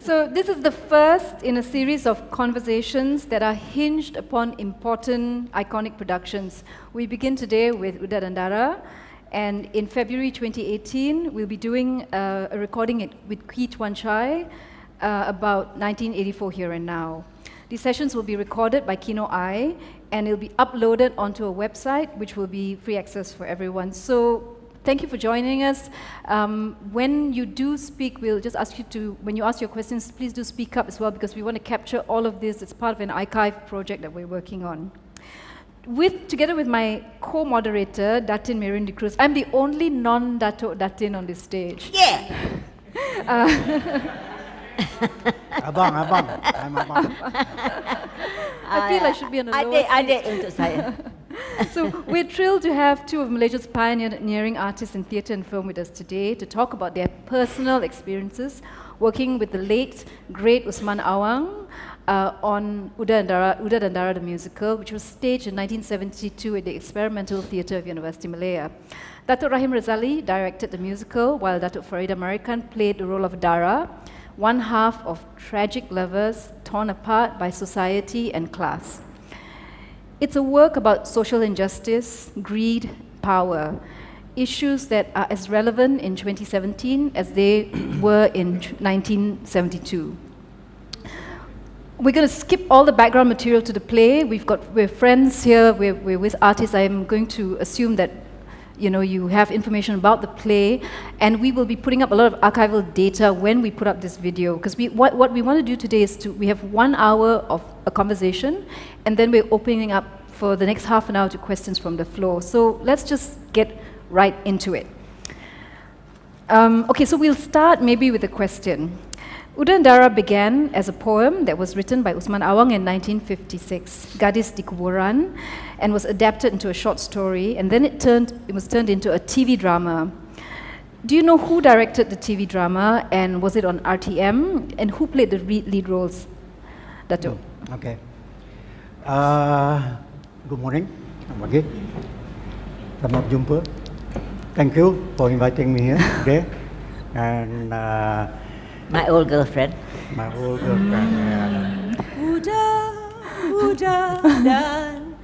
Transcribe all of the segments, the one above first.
So this is the first in a series of conversations that are hinged upon important, iconic productions. We begin today with Uda dan Dara, and in February 2018, we'll be doing a recording with Kee Tuan Chai about 1984 Here and Now. These sessions will be recorded by Kino-i, and it'll be uploaded onto a website, which will be free access for everyone. So thank you for joining us. When you do speak, we'll just ask you to, when you ask your questions, please do speak up as well, because we want to capture all of this. It's part of an archive project that we're working on. Together with my co-moderator, Datin Marion de Cruz, I'm the only non-Dato Datin on this stage. Yeah! Abang. I'm abang. I feel I should be on the lower seat. Adik untuk saya. So we're thrilled to have two of Malaysia's pioneering artists in theatre and film with us today to talk about their personal experiences working with the late, great Usman Awang on Uda dan Dara the musical, which was staged in 1972 at the Experimental Theatre of University Malaya. Datuk Rahim Razali directed the musical, while Datuk Faridah Merican played the role of Dara, one half of tragic lovers torn apart by society and class. It's a work about social injustice, greed, power, issues that are as relevant in 2017 as they were in 1972. We're going to skip all the background material to the play. We're friends here, we're with artists. I'm going to assume that you have information about the play, and we will be putting up a lot of archival data when we put up this video, because what we want to do today is we have 1 hour of a conversation, and then we're opening up for the next half an hour to questions from the floor. So let's just get right into it. Okay, so we'll start maybe with a question. Uda dan Dara began as a poem that was written by Usman Awang in 1956, Gadis di Kuburan, and was adapted into a short story, and then it was turned into a TV drama. Do you know who directed the TV drama, and was it on RTM, and who played the lead roles? Dato. Okay. Good morning. Selamat pagi. Selamat jumpa. Thank you for inviting me here today. And My old girlfriend. my old girlfriend. Uda dan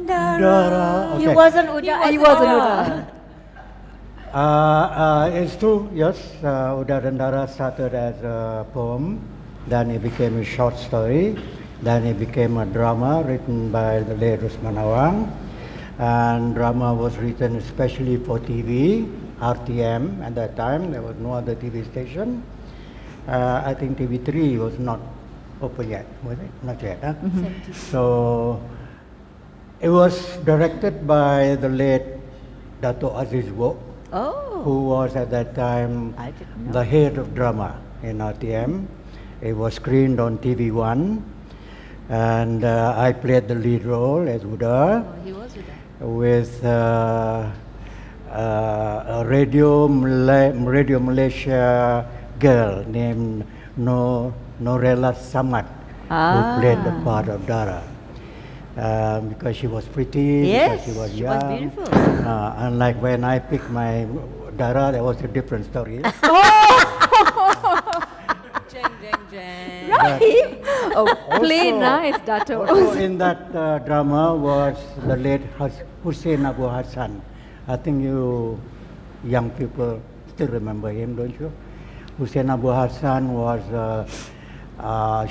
Dara. Dara. He Okay. wasn't Uda. He wasn't Uda. It's true, yes. Uda dan Dara started as a poem, then it became a short story, then it became a drama written by the late Usman Awang. And drama was written especially for TV, RTM at that time. There was no other TV station. I think TV3 was not open yet, was it? Not yet, huh? So it was directed by the late Dato Aziz Wo, who was at that time I didn't know. the head of drama in RTM. It was screened on TV1, and I played the lead role as Uda, He was Uda. with a Radio Malaysia girl named Norella Samad, who played the part of Dara. Because she was pretty, Yes, because she was she young. was beautiful. Unlike when I picked my Dara, that was a different story. Right. Play Also- nice, Dato. Also in that drama was the late Hussein Abu Hassan. I think you young people still remember him, don't you? Hussein Abu Hassan was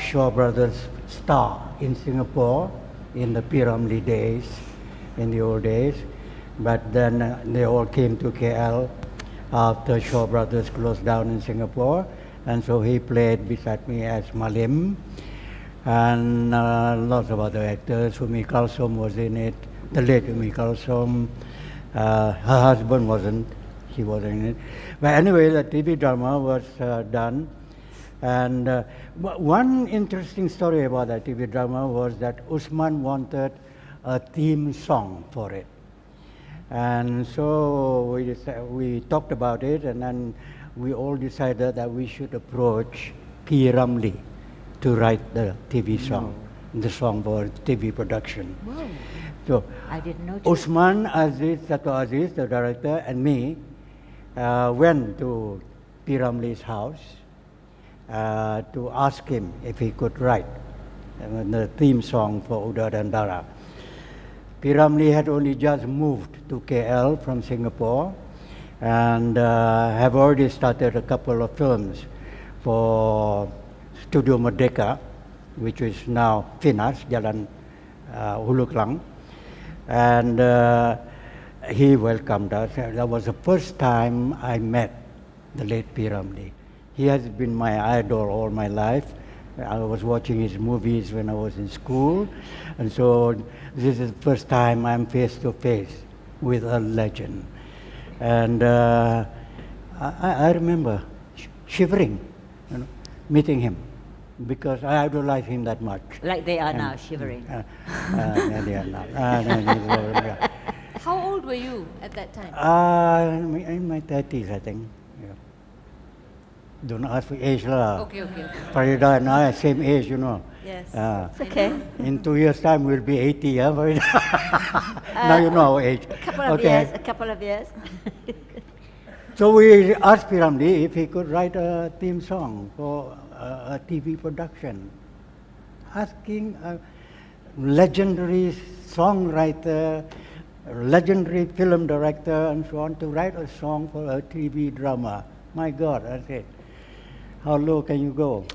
Shaw Brothers star in Singapore in the Piramli days, in the old days. But then they all came to KL after Shaw Brothers closed down in Singapore. And so he played beside me as Malim. And lots of other actors. Umi Kalsom was in it, the late Umi Kalsom. Her husband wasn't, he wasn't in it. But anyway, the TV drama was done. And one interesting story about that TV drama was that Usman wanted a theme song for it. And so we talked about it, and then we all decided that we should approach P. Ramlee to write the TV song, the song for TV production. Wow. So I didn't know. Usman Aziz, Dato Aziz, the director, and me went to P. Ramlee's house, to ask him if he could write the theme song for Uda dan Dara. P. Ramlee had only just moved to KL from Singapore and have already started a couple of films for Studio Merdeka, which is now Finas, Jalan Hulu Klang. And he welcomed us. That was the first time I met the late P. Ramlee. He has been my idol all my life. I was watching his movies when I was in school. And so this is the first time I'm face to face with a legend. And I remember shivering, meeting him, because I idolize him that much. Like they are now, shivering. They are now. How old were you at that time? In my 30s, I think. Yeah. Don't ask for age lah. Okay. Faridah and I are same age, Yes. It's okay. In 2 years' time, we'll be 80, yeah, Faridah? Now you know our age. A couple of years. So we asked P. Ramlee if he could write a theme song for a TV production. Asking a legendary songwriter, legendary film director, and so on, to write a song for a TV drama. My God, I said, how low can you go?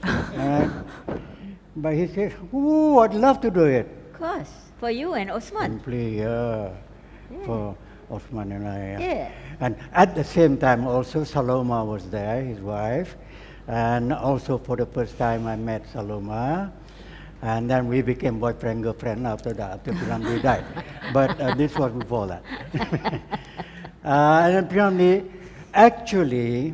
But he said, "Ooh, I'd love to do it." Of course, for you and Osman. Simply, for Osman and I. Yeah. And at the same time, also Saloma was there, his wife, and also for the first time I met Saloma, and then we became boyfriend girlfriend after that, after P. Ramlee died. But this was before that. And P. Ramlee, actually,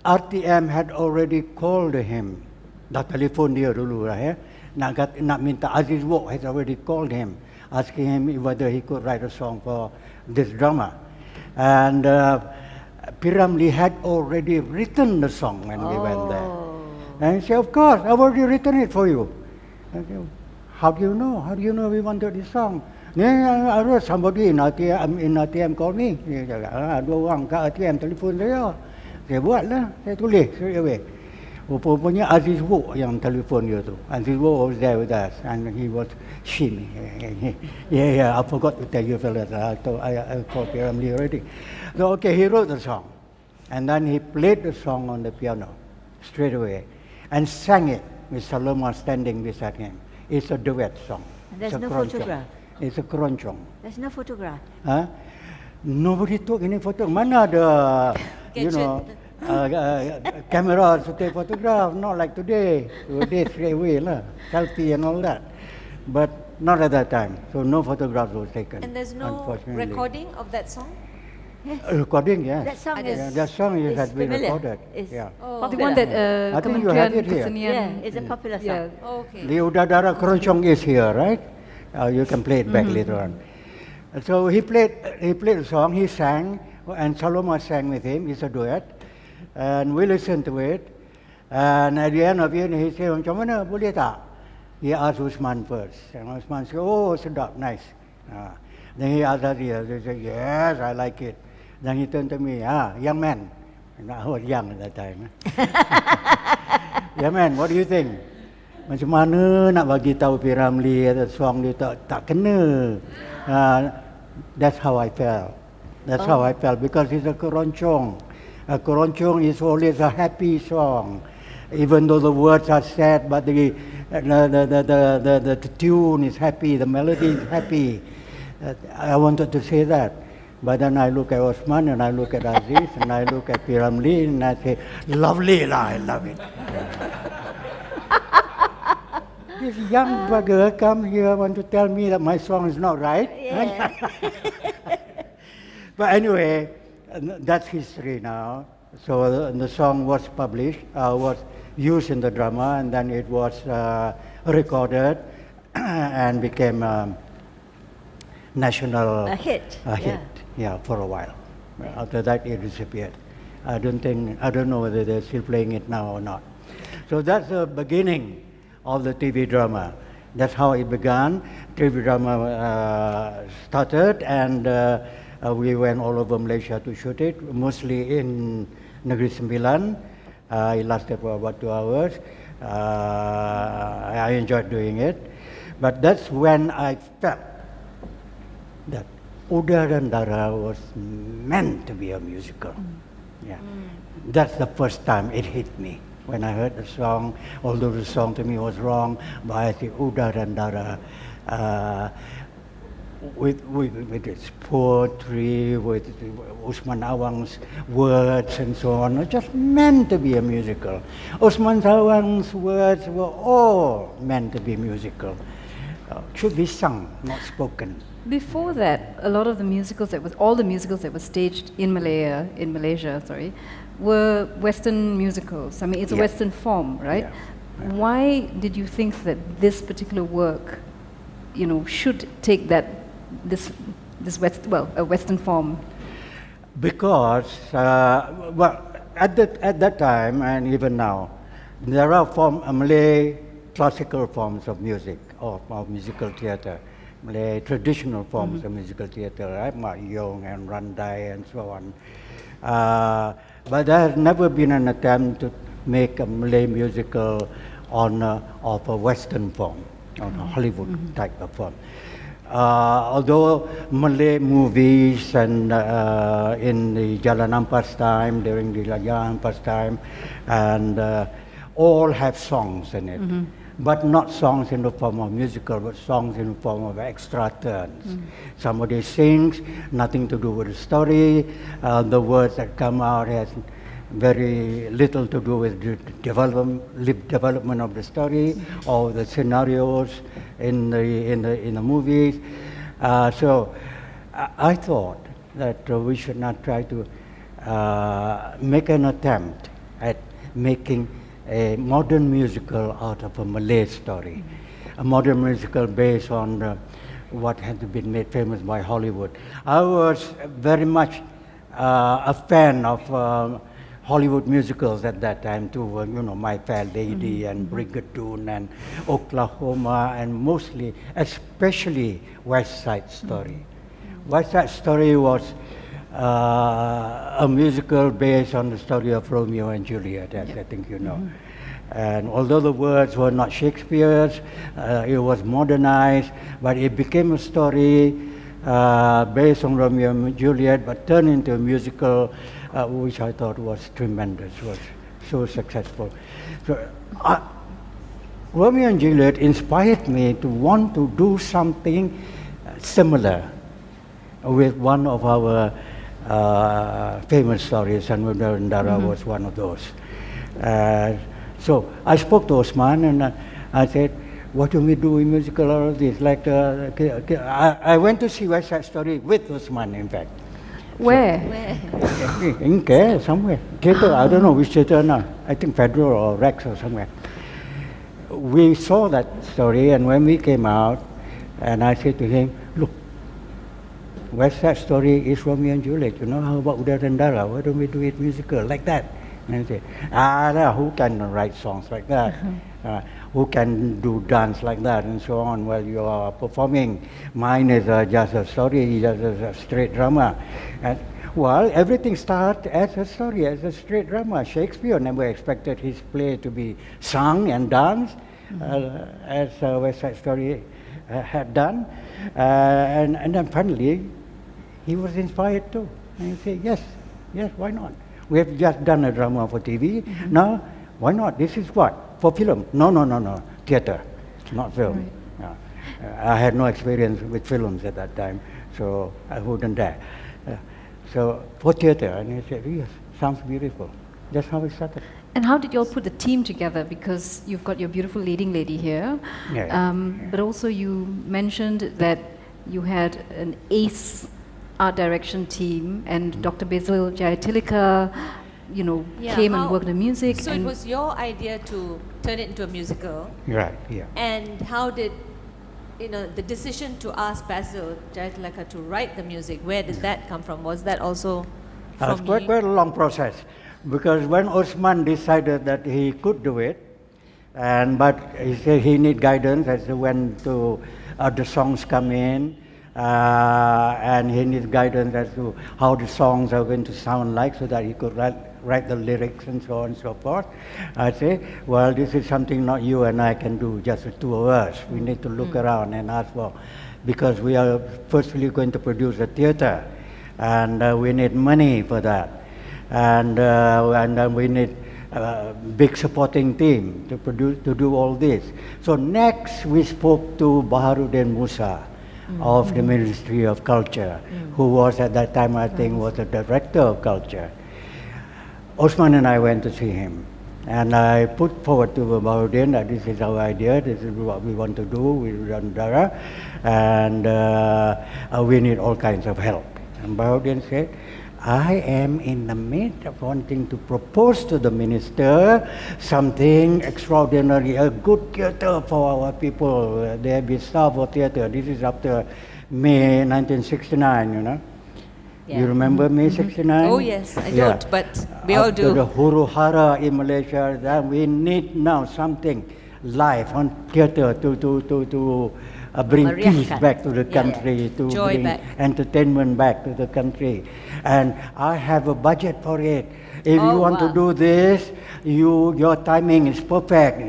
RTM had already called him. Dah telefon dia dulu lah, nak minta Aziz Wok has already called him, asking him whether he could write a song for this drama. And P. Ramlee had already written the song when we went there. And he said, "Of course, I've already written it for you." I said, "How do you know? How do you know we wanted this song?" I wrote, somebody in RTM called me. Dia cakap, dua orang kat RTM telefon saya. Saya buatlah, saya tulis straight away. Rupanya Aziz Wok yang telefon dia tu. Aziz Wok was there with us, and he was shimmy. Yeah, I forgot to tell you fellas. I called P. Ramlee already. So okay, he wrote the song, and then he played the song on the piano straight away, and sang it with Saloma standing beside him. It's a duet song. And there's It's a no keroncong. photograph. It's a keroncong. There's no photograph. Huh? Nobody took any photo. Mana ada, camera to take photograph. Not like today. Today straight away lah, selfie and all that. But not at that time. So no photographs were taken. And there's no unfortunately. recording of that song? Recording, yes. That song Yeah, is that song has been familiar. recorded. It's Yeah. The one that I think you have Kementerian it here. Kesenian. Yeah, it's a popular song. Yeah. Okay. The Uda Dara Keroncong is here, right? You can play it back later on. So he played the song, he sang, and Saloma sang with him. It's a duet. And we listened to it. And at the end of it, he said, "Macam mana, boleh tak?" He asked Usman first. And Usman said, "Oh, sedap, nice." Then he asked Aziz. He said, "Yes, I like it." Then he turned to me, "Young man." And I was young at that time. "Young man, what do you think? Macam mana nak bagi tahu P. Ramlee that song dia tak kena?" That's how I felt. That's how I felt, because it's a keroncong. A keroncong is always a happy song, even though the words are sad, but the tune is happy, the melody is happy. I wanted to say that. But then I look at Osman and I look at Aziz and I look at P. Ramlee and I say, "Lovely lah, I love it." This young bugger come here want to tell me that my song is not right. Yeah. But anyway, that's history now. So the song was published, was used in the drama, and then it was recorded and became national A hit. Yeah, for a while. After that, it disappeared. I don't know whether they're still playing it now or not. So that's the beginning of the TV drama. That's how it began. TV drama started, and we went all over Malaysia to shoot it, mostly in Negeri Sembilan, It lasted for about 2 hours. I enjoyed doing it. But that's when I felt that Uda dan Dara was meant to be a musical. Yeah. That's the first time it hit me. When I heard the song, although the song to me was wrong, but I think Uda dan Dara, with its poetry, with Usman Awang's words and so on, it just meant to be a musical. Usman Awang's words were all meant to be musical. Should be sung, not spoken. Before that, a lot of the musicals all the musicals that were staged in Malaysia, were Western musicals. I mean, it's a Western form, right? Yeah. Why did you think that this particular work, should take a Western form? Because, at that time and even now, there are Malay classical forms of music, of musical theatre, Malay traditional forms of musical theatre, right? Marion and Randai and so on. But there has never been an attempt to make a Malay musical of a Western form, on a Hollywood type of form. Although Malay movies and in the Jalan Ampas time, during the Jalan Ampas time, and all have songs in it. But not songs in the form of musical, but songs in the form of extra turns. Somebody sings, nothing to do with the story. The words that come out has very little to do with the development of the story or the scenarios in the movies. So I thought that we should not try to make an attempt at making a modern musical out of a Malay story, a modern musical based on what had been made famous by Hollywood. I was very much a fan of Hollywood musicals at that time too, My Fair Lady and Brigadoon and Oklahoma, and especially West Side Story. West Side Story was a musical based on the story of Romeo and Juliet, as I think you know. And although the words were not Shakespeare's, it was modernized, but it became a story based on Romeo and Juliet, but turned into a musical, which I thought was tremendous, was so successful. So, Romeo and Juliet inspired me to want to do something similar with one of our famous stories, and Uda dan Dara was one of those. So I spoke to Osman and I said, what do we do in musical out of this? Like, I went to see West Side Story with Osman, in fact. Where? In Care, somewhere. Theatre, I don't know which theatre now. I think Federal or Rex or somewhere. We saw that story, and when we came out, and I said to him, look, West Side Story is Romeo and Juliet, how about Uda dan Dara? Why don't we do it musical, like that? And I said, who can write songs like that? Who can do dance like that and so on while you are performing? Mine is just a story, just a straight drama. And, well, everything starts as a story, as a straight drama. Shakespeare never expected his play to be sung and danced, as West Side Story had done. And then finally, he was inspired too. And he said, yes, why not? We have just done a drama for TV. Now, why not? This is what? For film? No. Theatre, not film. Right. I had no experience with films at that time, so I wouldn't dare. So for theatre, and he said, yes, sounds beautiful. That's how we started. And how did you all put the team together? Because you've got your beautiful leading lady here, but also you mentioned that you had an ace art direction team, and Dr. Basil Jayatilaka, came and worked the music. So it was your idea to turn it into a musical. Right, yeah. And how did, the decision to ask Basil Jayatilaka to write the music, where did that come from? Was that also from It's quite a long process, because when Osman decided that he could do it, but he said he need guidance as to when the songs come in, and he needs guidance as to how the songs are going to sound like, so that he could write the lyrics and so on and so forth. I say, well, this is something not you and I can do, just the two of us. We need to look around and ask for, because we are firstly going to produce a theater, and we need money for that, and we need a big supporting team to do all this. So next we spoke to Baharuddin Musa of the Ministry of Culture, who was at that time, I think, was the Director of Culture. Osman and I went to see him, and I put forward to Baharuddin that this is our idea, this is what we want to do, we run Dara, and we need all kinds of help. And Baharuddin said, I am in the midst of wanting to propose to the minister something extraordinary, a good theatre for our people. They have been starved for theatre. This is after May 1969, you know. Yeah. You remember May 69? Oh yes, I don't, but we all do. After the huru-hara in Malaysia, that we need now something live on theatre to bring peace back to the country, to Joy bring back. entertainment back to the country. And I have a budget for it. If you want to do this, your timing is perfect.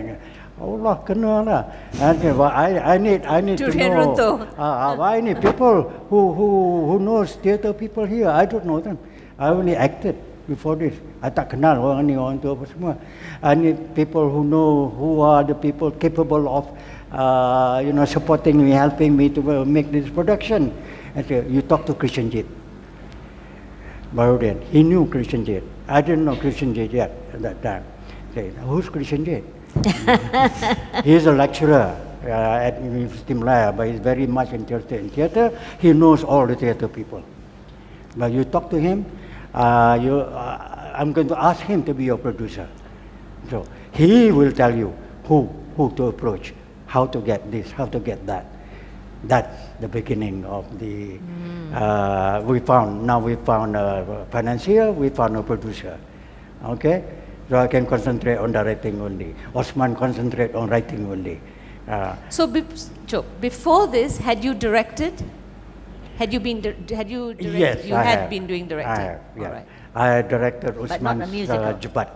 Allah, kena lah. I need to know. I need people who knows theatre people here. I don't know them. I only acted before this. I tak kenal orang ni, orang tu apa semua. I need people who know who are the people capable of supporting me, helping me to make this production. And so you talk to Krishen Jit. Baharuddin, he knew Krishen Jit. I didn't know Krishen Jit yet at that time. Say, who's Krishen Jit? He's a lecturer at University Malaya, but he's very much interested in theatre. He knows all the theatre people. But you talk to him, I'm going to ask him to be your producer. So he will tell you who to approach, how to get this, how to get that. That's the beginning of the. We found a financier, we found a producer. Okay, so I can concentrate on directing only. Osman concentrate on writing only. So before this, had you directed? Had you been? Had you directed? Yes, you I had have. been doing directing. I have. Yeah. All right. I directed But not a Osman's musical. Jebat.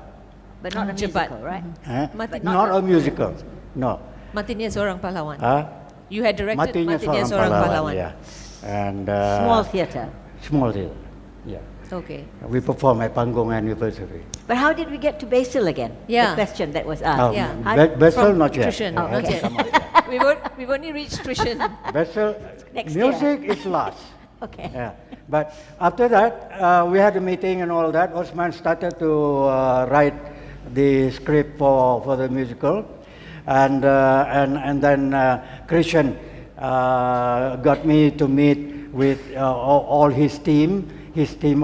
But not a Jebat. musical, right? Mati- Not a musical. No. Matinya Seorang Pahlawan. Huh? You had directed Matinya Seorang Pahlawan. Yeah. And Small theatre. Small theatre. Yeah. Okay. We perform at Panggung Anniversary. But how did we get to Basil again? Yeah. The question that was asked. Yeah. Bessel, From not yet. Krishen, Yeah, not hasn't yet. come out yet. We've only reached Krishen. Bessel, Next year. music is last. Okay. Yeah. But after that, we had a meeting and all that. Osman started to write the script for the musical, and then Krishen got me to meet with all his team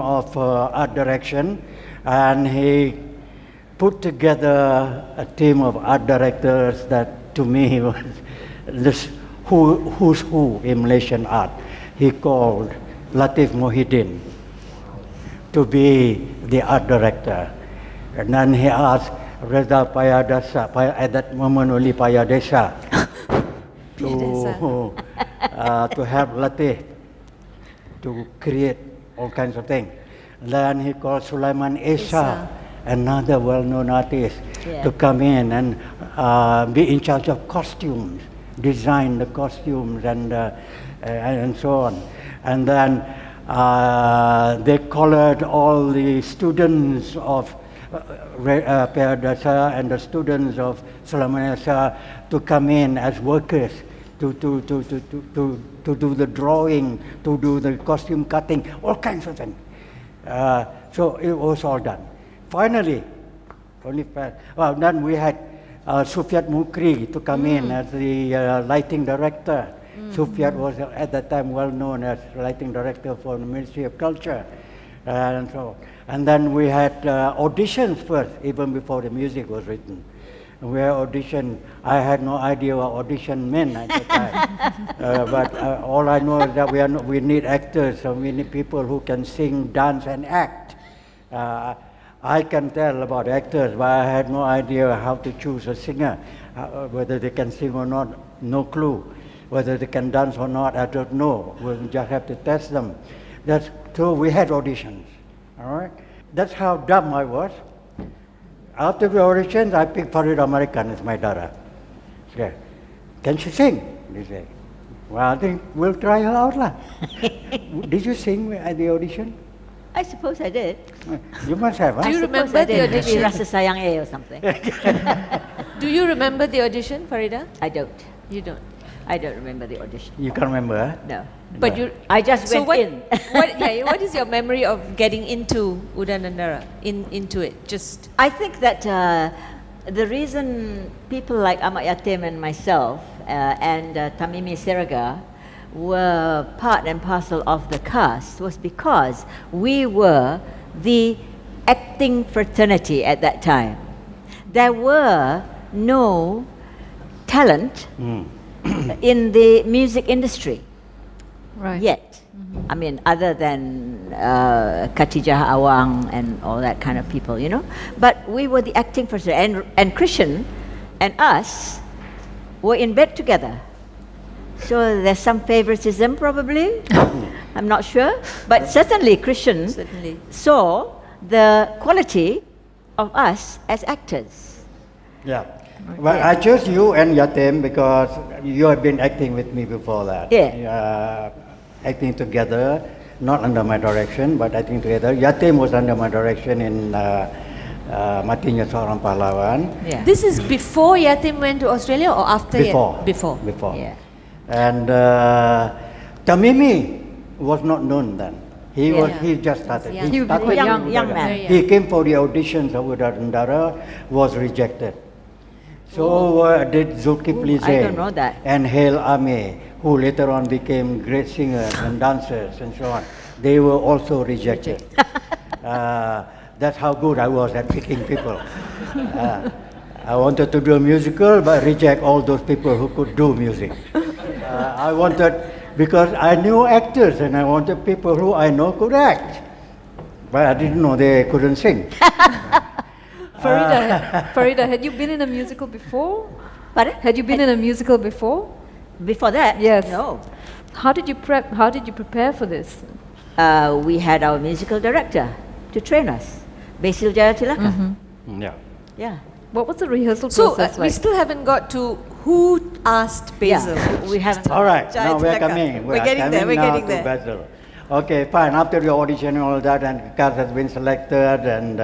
of art direction, and he put together a team of art directors that to me was this who's who in Malaysian art. He called Latif Mohidin to be the art director. And then he asked Reza Payadasa, at that moment only Payadesa, to help Latif to create all kinds of things. Then he called Sulaiman Esa, another well-known artist, to come in and be in charge of costumes, design the costumes and so on. And then they colored all the students of Payadasa and the students of Sulaiman Esa to come in as workers to do the drawing, to do the costume cutting, all kinds of things. So it was all done. Finally, then we had Sufiat Mukri to come in as the lighting director. Sufiat was at that time well known as lighting director for the Ministry of Culture. And so, and then we had auditions first, even before the music was written. We had audition. I had no idea what audition meant at the time. But all I know is that we need actors, so we need people who can sing, dance, and act. I can tell about actors, but I had no idea how to choose a singer, whether they can sing or not, no clue. Whether they can dance or not, I don't know. We just have to test them. So we had auditions, all right? That's how dumb I was. After the auditions, I picked Faridah Merican as my Dara. Okay. Can she sing? They say. Well, I think we'll try her out lah. Did you sing at the audition? I suppose I did. You must have, huh? Do you I suppose remember I the did. Maybe audition? Rasa Sayang or something. Do you remember the audition, Faridah? I don't. You don't. I don't remember the audition. You can't remember, huh? No. But No. you. I just So went what? in. What is your memory of getting into Udan and Dara? Into it, just. I think that the reason people like Ahmad Yatim and myself and Tamimi Siraga were part and parcel of the cast was because we were the acting fraternity at that time. There were no talent in the music industry Right. yet. I mean, other than Khatijah Awang and all that kind of people, you know. But we were the acting person, and Krishen and us were in bed together. So there's some favoritism, probably. I'm not sure, but certainly Krishen Certainly. saw the quality of us as actors. Yeah. Well, I chose you and Yatim because you have been acting with me before that. Yeah. Acting together, not under my direction, but acting together. Yatim was under my direction in Matinya Seorang Pahlawan. Yeah. This is before Yatim went to Australia or after? Before. Before. Before. Yeah. And Tamimi was not known then. He Yeah. was. He just started. Young. He started was in young Dara. man. Very young. He came for the auditions of Udan and Dara, was rejected. So did Zulkifli Oh, I Zain don't know that. and Hail Ame, who later on became great singers and dancers and so on. They were also rejected. That's how good I was at picking people. I wanted to do a musical, but reject all those people who could do music. I wanted, because I knew actors and I wanted people who I know could act. But I didn't know they couldn't sing. Faridah, had you been in a musical before? Pardon? Had you been in a musical before? Before that? Yes. No. How did you prep? How did you prepare for this? We had our musical director to train us, Basil Jayatilaka. Yeah. Yeah. What was the rehearsal So process we like? still haven't got to who asked Basil. Yeah, we haven't. All right, now we're Jayatilaka. coming. We're getting there. coming We're now getting to there. Basil. Okay, fine. After the audition and all that, and cast has been selected, and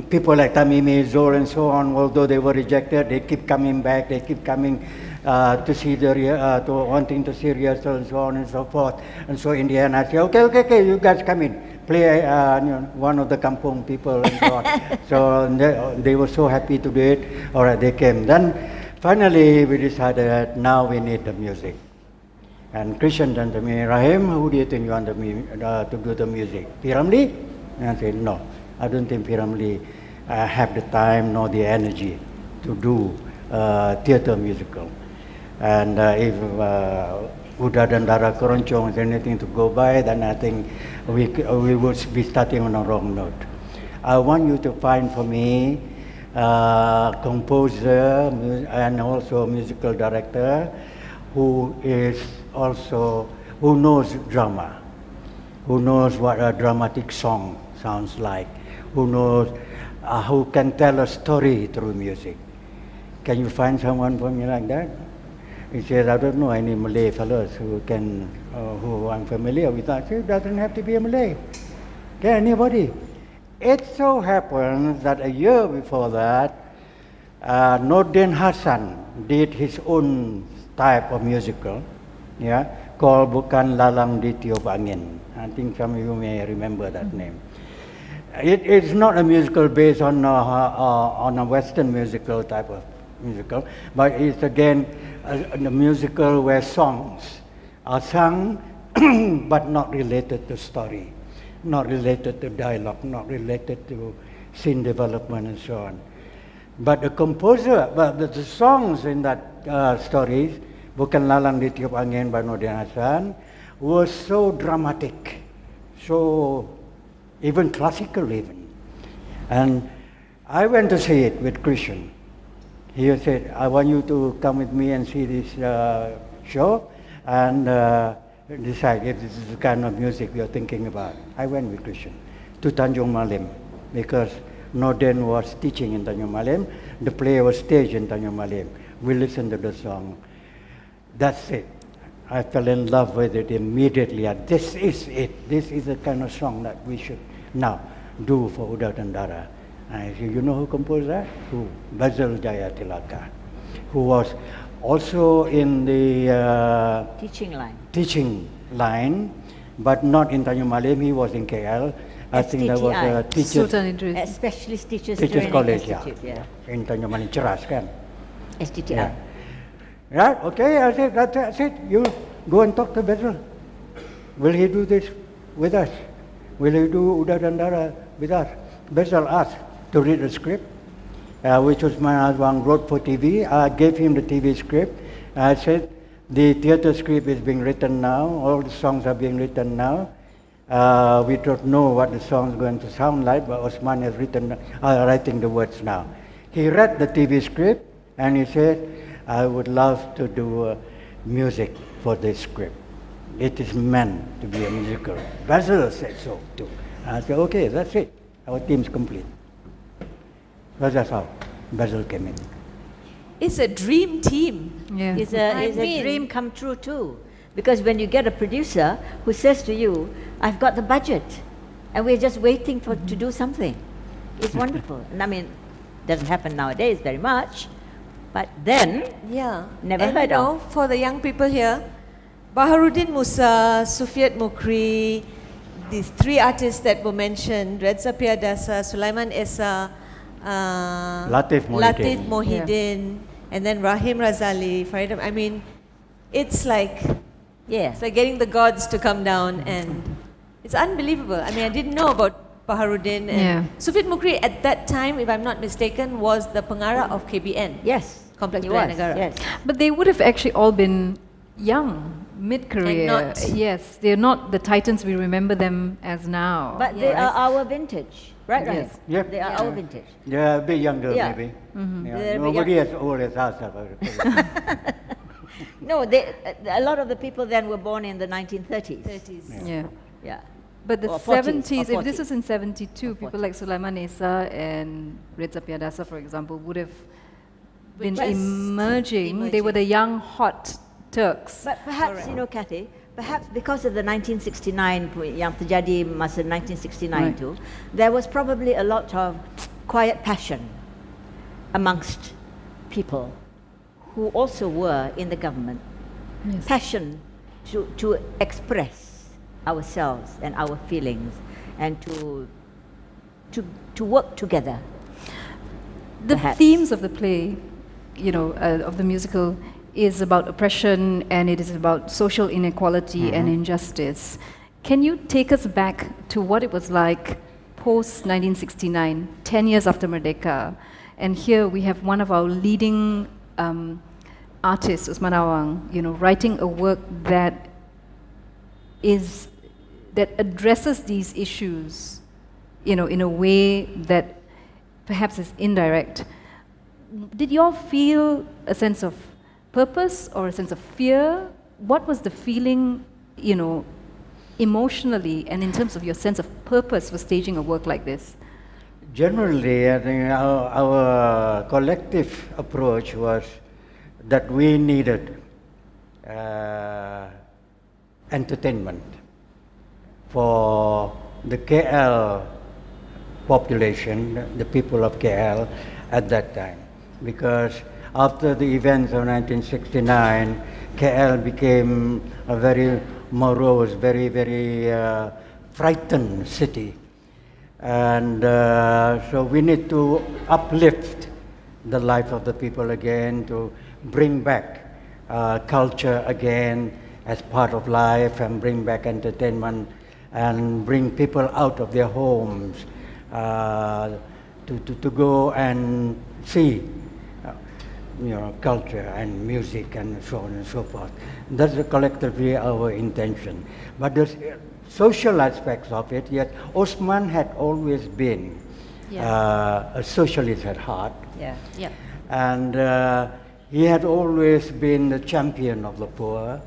people like Tamimi, Zor, and so on, although they were rejected, they keep coming back. They keep coming to see to wanting to see rehearsal and so on and so forth. And so in the end, I say, okay, you guys come in, play one of the kampung people and so on. So they were so happy to do it. All right, they came. Then finally we decided that now we need the music. And Krishen Jit, Rahim, who do you think you want to do the music? Piramli? And I said, no, I don't think Piramli have the time nor the energy to do theatre musical. And if Udan and Dara Keroncong is anything to go by, then I think we would be starting on a wrong note. I want you to find for me composer and also musical director who knows drama, who knows what a dramatic song sounds like, who can tell a story through music. Can you find someone for me like that? He says, I don't know any Malay fellows who I'm familiar with. I said, it doesn't have to be a Malay. Can anybody? It so happens that a year before that, Nordin Hassan did his own type of musical, called Bukan Lalang di Tiup Angin. I think some of you may remember that name. It's not a musical based on a Western musical type of musical, but it's again a musical where songs are sung but not related to story, not related to dialogue, not related to scene development and so on. But the composer, the songs in that stories, Bukan Lalang di Tiup Angin by Nordin Hassan, were so dramatic, so even classical even. And I went to see it with Krishen. He said, I want you to come with me and see this show and decide if this is the kind of music you're thinking about. I went with Krishen to Tanjung Malim, because Norden was teaching in Tanjung Malim. The play was staged in Tanjung Malim. We listened to the song. That's it. I fell in love with it immediately. And this is it. This is the kind of song that we should now do for Udat and Dara. And you know who composed that? Who? Basil Jayatilaka, who was also in the teaching line, but not in Tanjung Malim. He was in KL. I think there was a Specialist Teachers College, Institute, in Tanjung Malim, Ceras, kan? STTI. Yeah. Right, okay, I said, that's it. You go and talk to Basil. Will he do this with us? Will he do Udat and Dara with us? Basil asked to read the script, which was my husband wrote for TV. I gave him the TV script. I said, the theatre script is being written now. All the songs are being written now. We don't know what the song is going to sound like, but Osman is writing the words now. He read the TV script and he said, I would love to do music for this script. It is meant to be a musical. Basil said so too. I said, okay, that's it. Our team's complete. But that's how Basil came in. It's a dream team. Yeah. It's a dream come true too. Because when you get a producer who says to you, I've got the budget, and we're just waiting to do something. It's wonderful. And I mean, it doesn't happen nowadays very much, but then, never heard of. For the young people here, Baharuddin Musa, Sufiat Mukri, these three artists that were mentioned, Reza Piadasa, Sulaiman Esa, Latif Mohidin, and then Rahim Razali, Faridah. I mean, it's like getting the gods to come down, and it's unbelievable. I mean, I didn't know about Baharuddin. And Sufiat Mukri at that time, if I'm not mistaken, was the Pengarah of KBN. Yes. Complex Budaya Negara. Yes. But they would have actually all been young, mid-career. Yes, they're not the titans we remember them as now. But they are our vintage, right? Yes. Yep. They are our vintage. They're a bit younger, Yeah. maybe. They're a bit Nobody as old as us. No, a lot of the people then were born in the 1930s. 30s. Yeah. But the Or 40s, 70s, or if this 40s. was in 72, people like Sulaiman Esa and Reza Piadasa, for example, would have been Which is emerging. They were the young, hot Turks. But perhaps, Kathy, perhaps because of the 1969, yang terjadi masa 1969 too, there was probably a lot of quiet passion amongst people who also were in the government. Yes. Passion to express ourselves and our feelings and to work together. The perhaps. themes of the play, of the musical, is about oppression, and it is about social inequality and injustice. Can you take us back to what it was like post-1969, 10 years after Merdeka? And here we have one of our leading artists, Usman Awang, writing a work that addresses these issues, in a way that perhaps is indirect. Did you all feel a sense of purpose or a sense of fear? What was the feeling, emotionally, and in terms of your sense of purpose for staging a work like this? Generally, I think our collective approach was that we needed entertainment for the KL population, the people of KL at that time. Because after the events of 1969, KL became a very morose, very, very frightened city. And so we need to uplift the life of the people again, to bring back culture again as part of life, and bring back entertainment, and bring people out of their homes to go and see culture and music and so on and so forth. That's collectively our intention. But the social aspects of it, yes, Osman had always been a socialist at heart. And he had always been the champion of the poor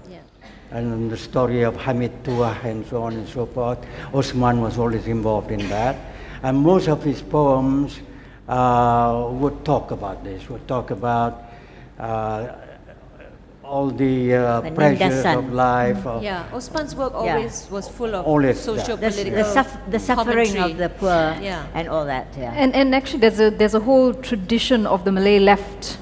and the story of Hamid Tuah and so on and so forth. Osman was always involved in that. And most of his poems would talk about this, would talk about all the pressures of life. Yeah, Osman's work always was full of Always, socio-political the suffering commentary. of the poor Yeah. and all that. Yeah. And actually, there's a whole tradition of the Malay left,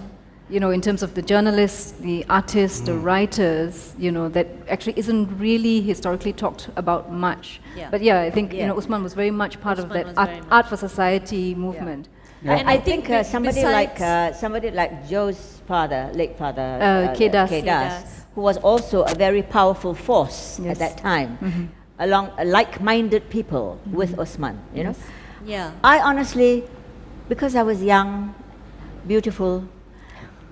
you know, in terms of the journalists, the artists, the writers, you know, that actually isn't really historically talked about much. Yeah. But yeah, I think, you Yeah. know, Usman was very much part Usman of was that very much. art for society movement. Yeah. And I think somebody besides- like Joe's father, late father, Kedas. Kedas, who was also a very powerful force Yes. at that time, along like-minded people with Osman. You know, Yeah. I honestly, because I was young, beautiful,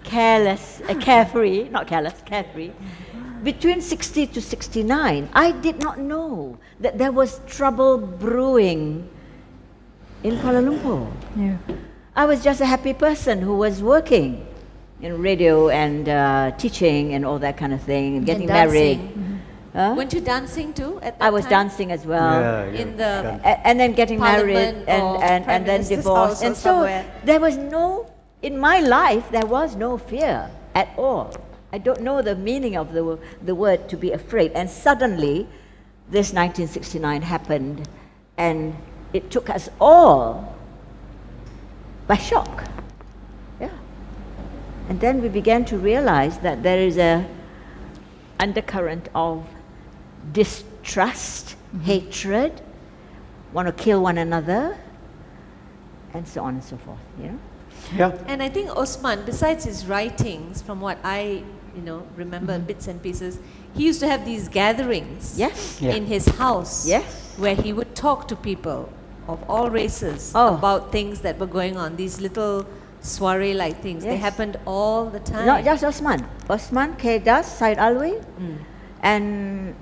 careless, carefree, not careless, carefree. Between 60 to 69, I did not know that there was trouble brewing in Kuala Lumpur. Yeah. I was just a happy person who was working in radio and teaching and all that kind of thing, and getting married. Huh? Weren't you dancing too at that I was time? dancing as well. In the And then getting married Parliament or and Prime then Minister's divorced. house or And so somewhere. there was no, in my life, there was no fear at all. I don't know the meaning of the word to be afraid. And suddenly, this 1969 happened, and it took us all by shock. Yeah. And then we began to realize that there is a undercurrent of distrust, hatred, want to kill one another, and so on and so forth. You know? Yeah. And I think Osman, besides his writings, from what I remember bits and pieces, he used to have these gatherings Yes. Yeah. in his house Yes. where he would talk to people of all races Oh. about things that were going on, these little soiree-like things. They Yes. happened all the time. Not just Osman. Osman, Kedas, Said Alwi, and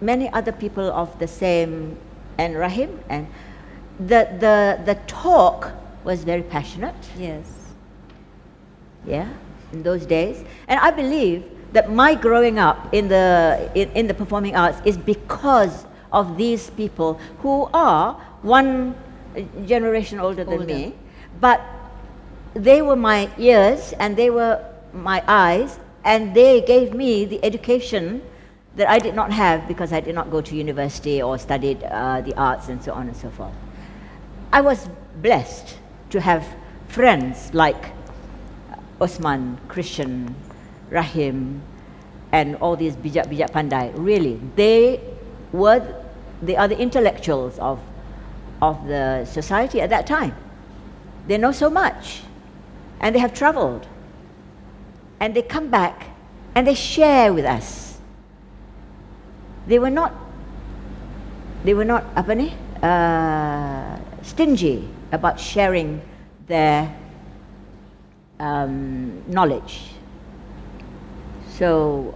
many other people of the same, and Rahim. And the talk was very passionate. Yes. Yeah, in those days. And I believe that my growing up in the performing arts is because of these people who are one generation older than me, but they were my ears and they were my eyes, and they gave me the education that I did not have because I did not go to university or studied the arts and so on and so forth. I was blessed to have friends like Osman, Krishen, Rahim, and all these bijak-bijak pandai. Really, they are the intellectuals of the society at that time. They know so much, and they have traveled, and they come back and they share with us. They were not stingy about sharing their knowledge. So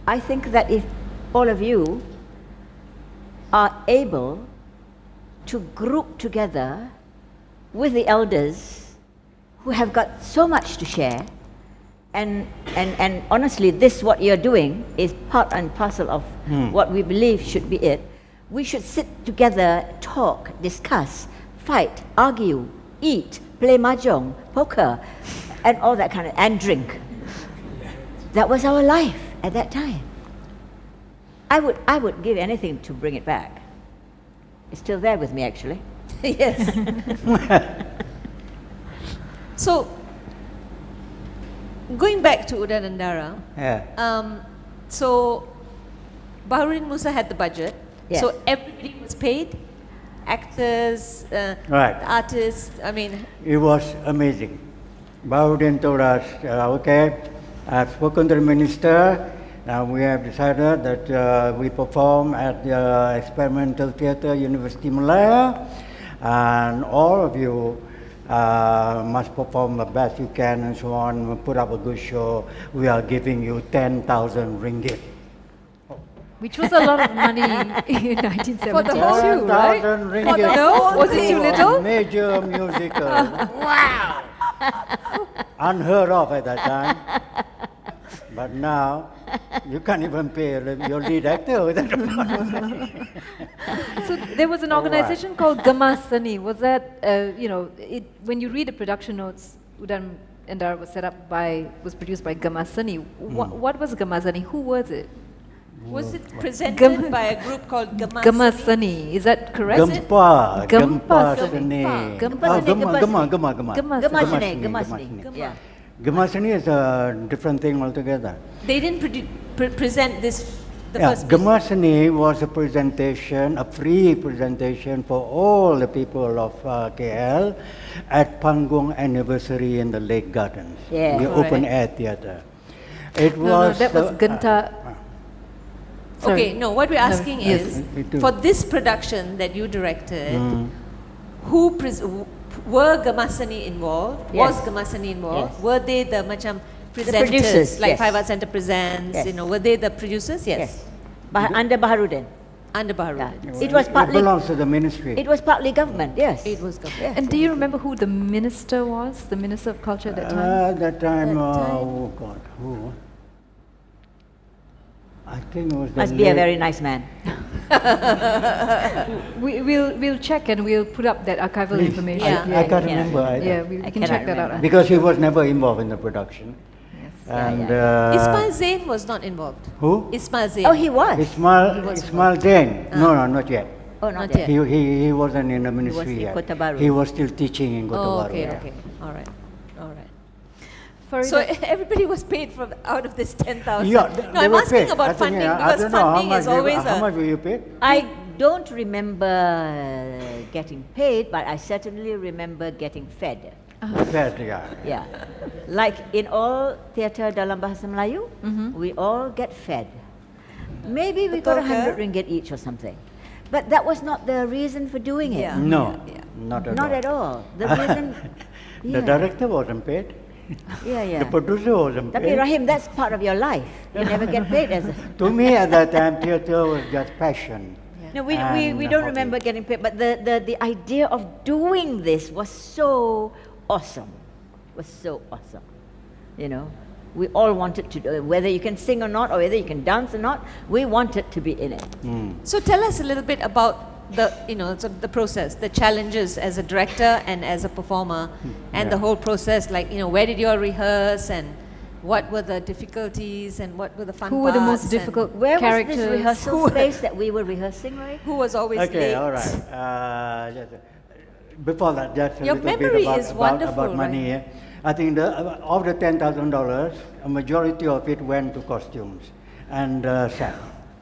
I think that if all of you are able to group together with the elders who have got so much to share, and honestly, this what you're doing is part and parcel of what we believe should be it. We should sit together, talk, discuss, fight, argue, eat, play mahjong, poker, and all that kind of, and drink. That was our life at that time. I would give anything to bring it back. It's still there with me, actually. Yes. So, going back to Udan and Dara, Yeah. so Baharudin Musa had the budget, Yes. so everybody was paid, actors, Right. artists, I mean, It was amazing. Baudin told us, okay, I've spoken to the minister. Now we have decided that we perform at the Experimental Theatre, University Malaya, and all of you must perform the best you can and so on, put up a good show. We are giving you 10,000 ringgit. Which was a lot of money in 1972, For the whole- right? 10,000 ringgit. No? Was it too little? Major musical. Wow! Unheard of at that time. But now, You can't even pay your lead actor with that. So there was an organization called Gamasani. Was that, when you read the production notes, Udam and Dara was produced by Gamasani. What was Gamasani? Who was it? Was it presented by a group called Gamasani? Gamasani, is that correct? Gempa Gamasani. Yeah. Gamasani is a different thing altogether. They didn't present this, the first piece. Gamasani was a presentation, a free presentation for all the people of KL at Pangong Anniversary in the Lake Gardens, the open air theatre. It was that was Genta. Okay, no, what we're asking is, for this production that you directed, were Gamasani involved? Yes. Was Gamasani involved? Yes. Were they the presenters, producers, like yes. Five Arts Centre Presents, Yes. were they the producers? Yes. Yes. Under Baharudin. Under Baharudin. It was partly. It belongs to the ministry. It was partly government. Yes. It was government. Yes. And do you remember who the minister was? The Minister of Culture at that time? That time, oh God, who? I think it was the Must be a very nice man. We'll check and we'll put up that archival information. Yeah. I can't remember either. Yeah, we can cannot check that remember. out. Because he was never involved in the production. Yes. And Ismail Zain was not involved. who? Ismail Zain. Oh, he was. Ismail Zain. No, not yet. Oh, Not not yet. yet. He wasn't in the ministry in yet. Kota Baru. He was still teaching in Kota Oh, Baru. okay, yeah. okay. All right. Faridah, So everybody was paid from out of this 10,000. Yeah, No, they I'm were asking paid. I about think, funding I because don't know how funding much is always how much were you paid? I don't remember getting paid, but I certainly remember getting fed. Fed, yeah. Yeah. Like in all theatre dalam bahasa Melayu, we all get fed. Maybe we got Betul ke? 100 ringgit each or something. But that was not the reason for doing it. Yeah. No, Yeah. not at Not all. at all. The reason... The director wasn't paid. Yeah. The producer wasn't Tapi paid. Rahim, that's part of your life. You never get paid as a... To me at that time, theatre was just passion. No, we And don't hobby. remember getting paid, but the idea of doing this was so awesome. Was so awesome. You know, we all wanted to do it. Whether you can sing or not, or whether you can dance or not, we wanted to be in it. So tell us a little bit about the process, the challenges as a director and as a performer, and the whole process. Like, where did you all rehearse, and what were the difficulties, and what were the fun who were the parts, most and difficult Where characters? was this rehearsal space that we were rehearsing, right? Who was always Okay, late? all right. Before that, just a Your little memory bit is about wonderful, money. I think of the $10,000, a majority of it went to costumes and set.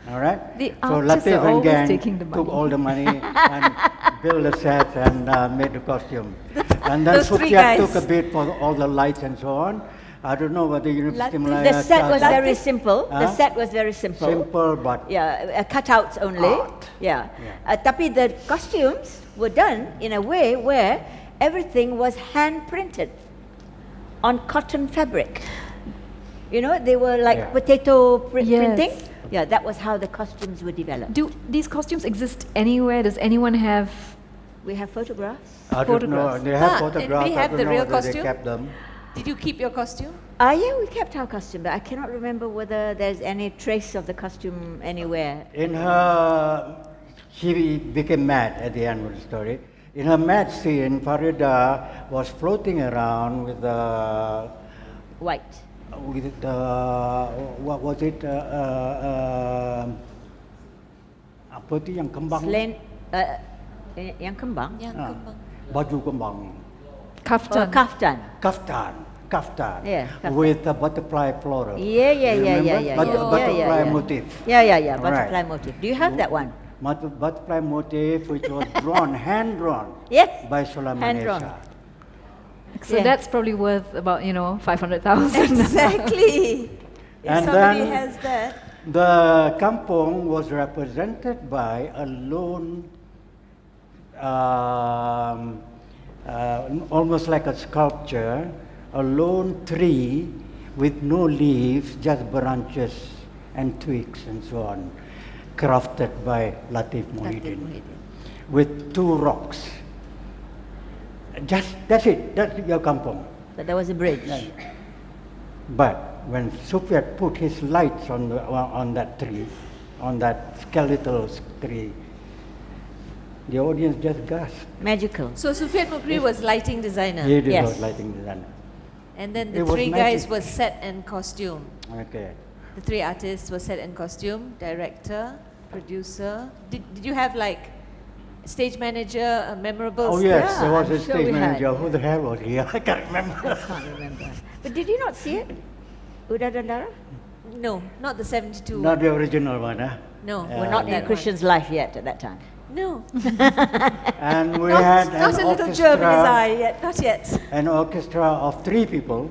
All right. The So artists Latif are and always gang taking the took money. all the money and built the sets and made the costume. And then Those three Sutiat guys. took a bit for all the lights and so on. I don't know whether University Latif- Malaya The set was charged very simple. The Huh? set was very simple. simple, but Yeah, cutouts only. Art. Yeah. Tapi the costumes were done in a way where everything was hand printed on cotton fabric. You know, they were like Yeah. potato Yes. printing. Yeah, that was how the costumes were developed. Do these costumes exist anywhere? Does anyone have? We have photographs. I don't know. Photographs. They have And photographs. they I have don't the know real whether costume? They kept them. Did you keep your costume? Yeah, we kept our costume, but I cannot remember whether there's any trace of the costume anywhere. In her, she became mad at the end of the story. In her mad scene, Faridah was floating around with the, White. what was it? Apa tu yang kembang? Yang kembang? Yang Ah, kembang. baju kembang. Kaftan. Kaftan. Kaftan. Yeah, kaftan. With a butterfly floral. Yeah. Remember? Butterfly motif. Yeah. All Butterfly right. motif. Do you have that one? Butterfly motif, which was drawn, hand drawn Yes. by Sulaiman Hand-drawn. Esa. So Yeah. that's probably worth about 500,000. Exactly. If And somebody then- has that. The kampung was represented by a lone, almost like a sculpture, a lone tree with no leaves, just branches and twigs and so on, crafted by Latif Muhyiddin, with two rocks. That's it. That's your kampung. But there was a bridge. But when Sufyan put his lights on that tree, on that skeletal tree, the audience just gasped. Magical. So Sufyan Mukri was lighting designer. He was Yes. lighting designer. And then the It was three guys magic. were set and costume. Okay. The three artists were set in costume, director, producer. Did you have like stage manager, a memorable Oh yes, Yeah, there was I'm a sure stage we had. manager. Who the hell was he? I can't remember. I can't remember. But did you not see it? Uda dan Dara? No, not the 72. Not the original one, huh? No, Yeah. We're not in that one. Krishen's life yet at that time. No. And we not had not an a little germ in his orchestra, eye yet, not yet. an orchestra of 3 people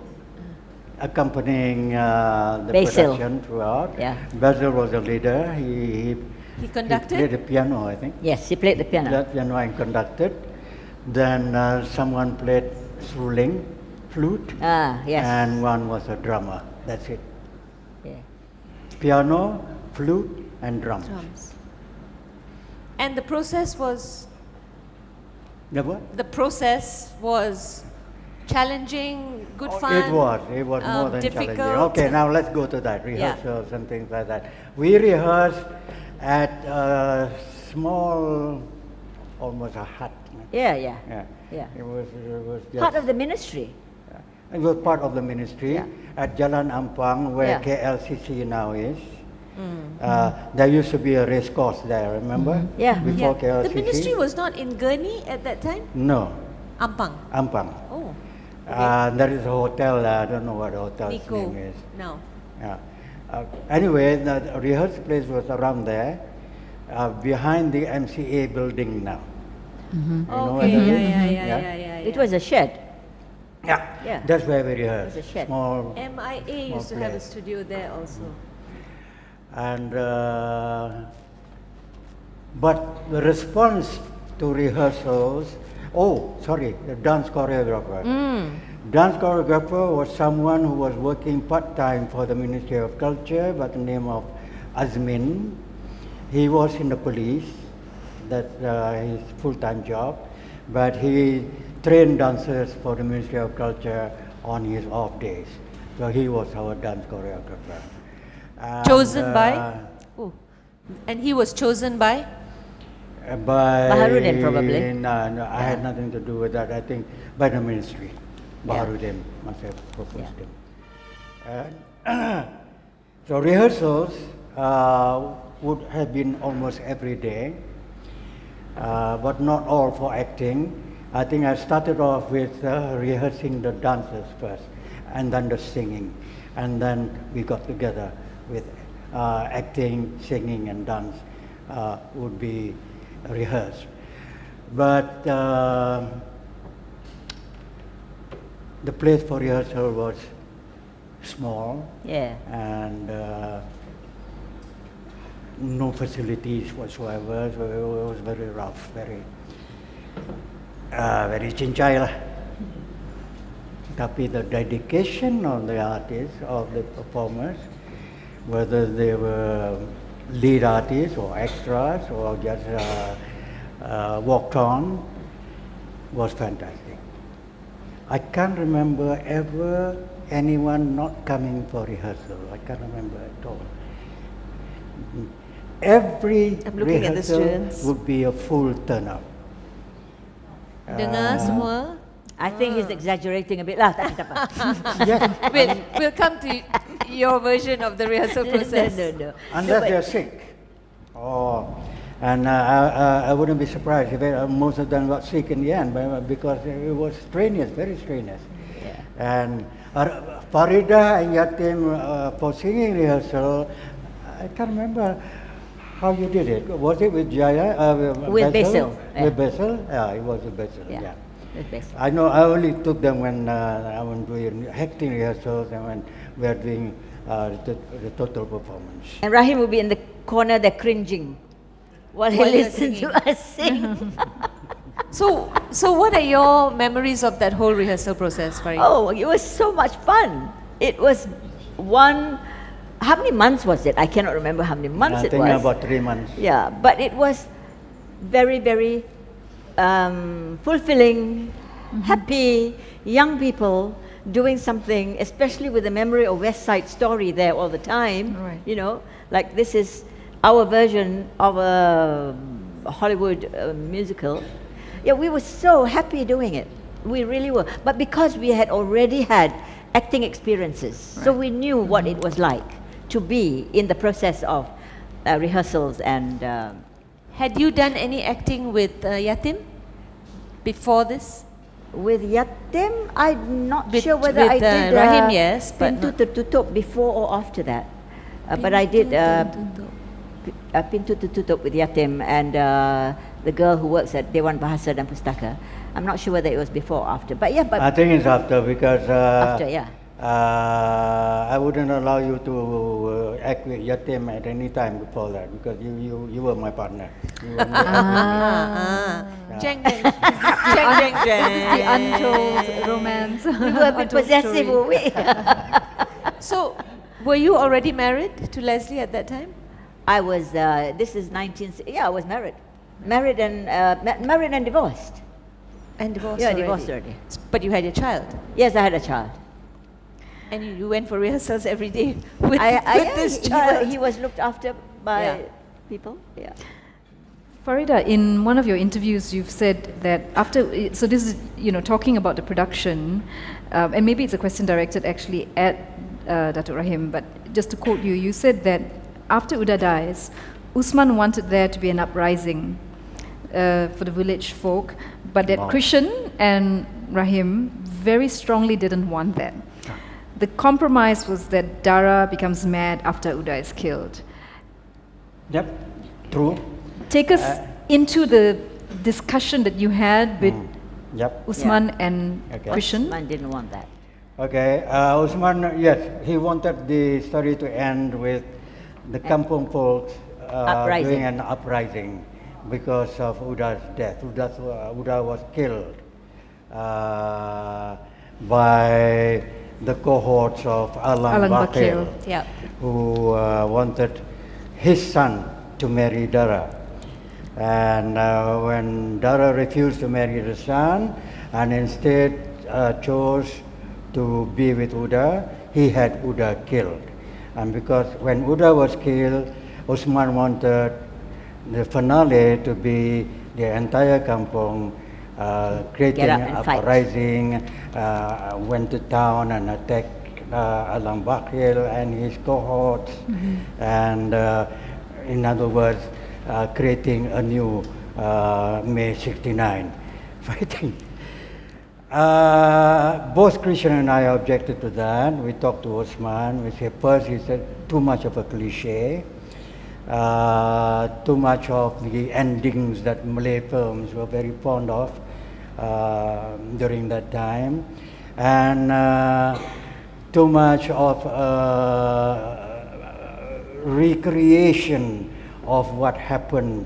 accompanying the Basil. production throughout. Yeah. Basil was the leader. He He played conducted? the piano, I think. Yes, he played the piano. Played piano and conducted. Then someone played Rowland, flute, Ah, yes. and one was a drummer. That's it. Yeah. Piano, flute, and drums. Drums. And the process was challenging, good fun. It was more than difficult. challenging. Okay, now let's go to that, rehearsals and things like that. We rehearsed at a small, almost a hut. Yeah, yeah. Yeah. It was just, Part of the ministry. it was part of the ministry Yeah. at Jalan Ampang, where Yeah. KLCC now is. There used to be a race course there, remember? Yeah. Before KLCC. The ministry was not in Gurney at that time? No, Ampang. Ampang. Oh. There is a hotel, I don't know what the hotel's Nico. name is. No. Yeah. Anyway, the rehearsal place was around there, behind the MCA building now. You know Okay, where that yeah, is? yeah. It was a shed. Yeah. Yeah. That's where we rehearsed. It was a shed. Small, MIA used to have a place. studio there also. and but the response to rehearsals. Oh, sorry, the dance choreographer. Dance choreographer was someone who was working part-time for the Ministry of Culture by the name of Azmin. He was in the police, that's his full-time job, but he trained dancers for the Ministry of Culture on his off days. So he was our dance choreographer. And, Chosen by? Oh. And he was chosen by? By Baharudin, probably. No, I had nothing to do with that. I think by the ministry. Baharudin must have proposed him. So rehearsals would have been almost every day, but not all for acting. I think I started off with rehearsing the dances first, and then the singing, and then we got together with acting, singing, and dance would be rehearsed. But the place for rehearsal was small, Yeah. and no facilities whatsoever, so it was very rough, very cincai lah. Tapi the dedication of the artists, of the performers, whether they were lead artists or extras or just walked on, was fantastic. I can't remember ever anyone not coming for rehearsal. I can't remember at all. Every I'm looking at the rehearsal students. would be a full turnout. Dengar semua? I think he's exaggerating a bit lah. Tak apa. Yes, We'll come to your version of the rehearsal process. No. unless they're sick. Oh, and I wouldn't be surprised if most of them got sick in the end, because it was strenuous, very strenuous. Yeah. And Faridah and Yatim for singing rehearsal, I can't remember how you did it. Was it with Jaya? With Basil. With Basil? Yeah, it was with Basil. Yeah. Yeah. That's best. I know. I only took them when I was doing acting rehearsals and when we are doing the total performance. And Rahim will be in the corner there cringing while he While you're listens to singing. us sing. So what are your memories of that whole rehearsal process, Farid? Oh, it was so much fun. It was how many months was it? I cannot remember how many months I it think was. about 3 months. Yeah, but it was very, very fulfilling, happy, young people doing something, especially with the memory of West Side Story there all the time. Right. You know, like this is our version of a Hollywood musical. Yeah, we were so happy doing it. We really were. But because we had already had acting experiences, so we knew what it was like to be in the process of rehearsals and. Had you done any acting with Yatim before this? With Yatim, I'm not sure With whether I did Rahim, yes, but Pintu Tertutup before or after that. But I did Pintu Tertutup with Yatim and the girl who works at Dewan Bahasa dan Pustaka. I'm not sure whether it was before or after. But yeah, but I think it's after because after, yeah. I wouldn't allow you to act with Yatim at any time before that because you were my partner. You were my Jeng, jeng, jeng, jeng. The untold romance. We were a bit untold possessive, story. were we? So, were you already married to Leslie at that time? I was. This is 19. Yeah, I was married, married and divorced. And divorced Yeah, already. divorced already. But you had a child. Yes, I had a child. And you went for rehearsals every day with, with this he child. he was looked after by people. Yeah. Faridah, in one of your interviews, you've said that after, so this is, talking about the production, and maybe it's a question directed actually at Datuk Rahim, but just to quote you, you said that after Uda dies, Usman wanted there to be an uprising for the village folk, but that Krishen and Rahim very strongly didn't want that. The compromise was that Dara becomes mad after Uda is killed. Yep, true. Take us into the discussion that you had with Yep. Usman and Krishen. Usman didn't want that. Okay, Usman, yes, he wanted the story to end with the Kampung folks doing an uprising because of Uda's death. Uda was killed by the cohorts of Alan Bakil, Yep. who wanted his son to marry Dara. And when Dara refused to marry the son and instead chose to be with Uda, he had Uda killed. And because when Uda was killed, Usman wanted the finale to be the entire kampung creating an uprising, went to town and attacked Alang Bakil and his cohorts, and in other words, creating a new May 69 fighting. Both Krishen and I objected to that. We talked to Usman. We said, first, he said, too much of a cliche, too much of the endings that Malay films were very fond of during that time, and too much of recreation of what happened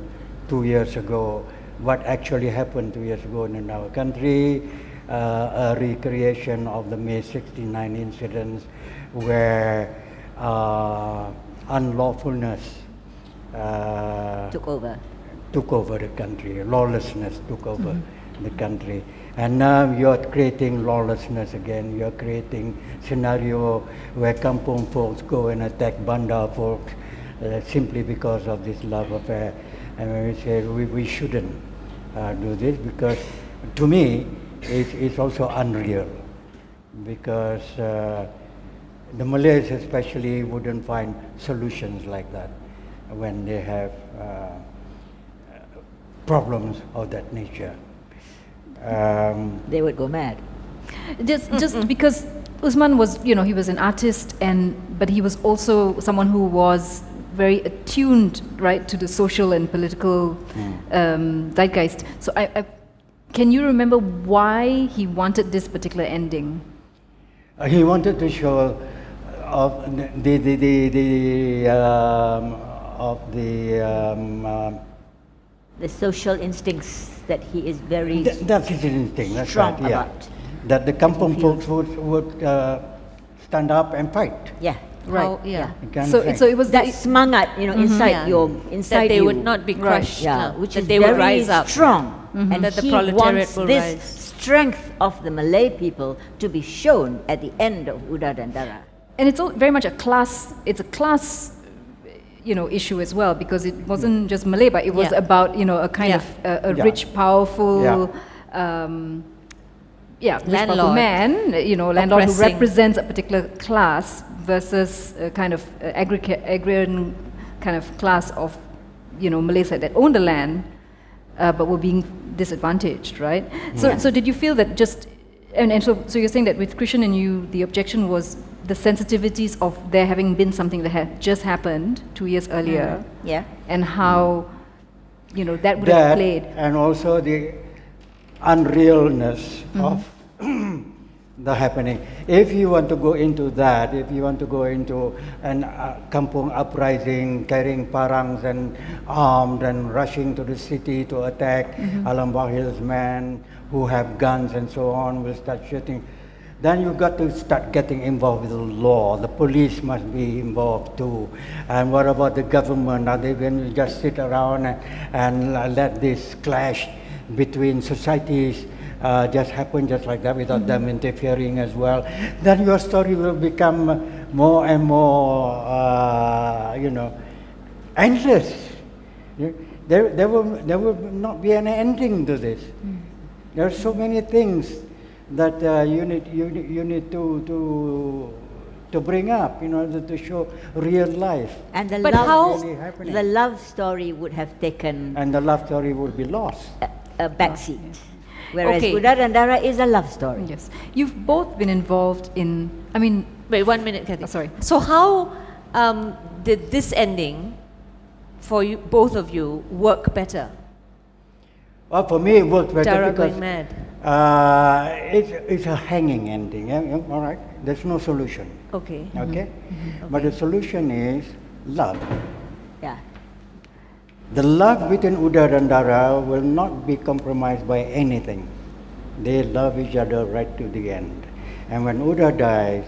2 years ago, what actually happened 2 years ago in our country, a recreation of the May 69 incidents where unlawfulness Took over the country, lawlessness took over the country. And now you're creating lawlessness again, you're creating scenario where kampung folks go and attack Bandar folks simply because of this love affair. And we say we shouldn't do this, because to me it's also unreal, because the Malays especially wouldn't find solutions like that when they have problems of that nature. they would go mad. Just because Usman was, he was an artist, but he was also someone who was very attuned, right, to the social and political zeitgeist. So can you remember why he wanted this particular ending? He wanted to show of The social instincts that he is very that's his instinct. That's strong right. Yeah, about. that the kampung folks would stand up and fight. Yeah. Right. Yeah. You can't So think. it was That semangat, inside Yeah. inside that they you. would not be crushed. Yeah, no, which that is they very would rise up. strong. and That the he proletariat wants will this rise. strength of the Malay people to be shown at the end of Uda dan Dara. And it's very much a class issue as well, because it wasn't just Malay, but it was Yeah. about, a kind Yeah. of a rich, powerful, rich, powerful Landlord. man, landlord who Oppressing. represents a particular class versus a kind of agrarian kind of class of, Malays that owned the land, but were being disadvantaged, right? So did you feel that just, and so you're saying that with Krishen and you, the objection was the sensitivities of there having been something that had just happened 2 years earlier, Yeah. and how, that would have played. And also the unrealness of the happening. If you want to go into that, if you want to go into an kampung uprising, carrying parangs and armed and rushing to the city to attack Alam Bahil's men who have guns and so on, will start shooting. Then you've got to start getting involved with the law. The police must be involved too. And what about the government? Are they going to just sit around and let this clash between societies just happen just like that without them interfering as well? Then your story will become more and more, endless. There will not be an ending to this. There are so many things that you need to bring up in order to show real life. And the But love, how- Really happening. the love story would have taken And the love story would be lost. a backseat. Whereas Okay. Uda dan Dara is a love story. Yes. You've both been involved in, Wait, 1 minute, Kathy. Oh, sorry. So how did this ending, for you, both of you, work better? Well, for me, it worked better Dara because going mad. it's a hanging ending. Yeah? All right, there's no solution. Okay. Okay, but the solution is love. Yeah. The love between Uda and Dara will not be compromised by anything. They love each other right to the end. And when Uda dies,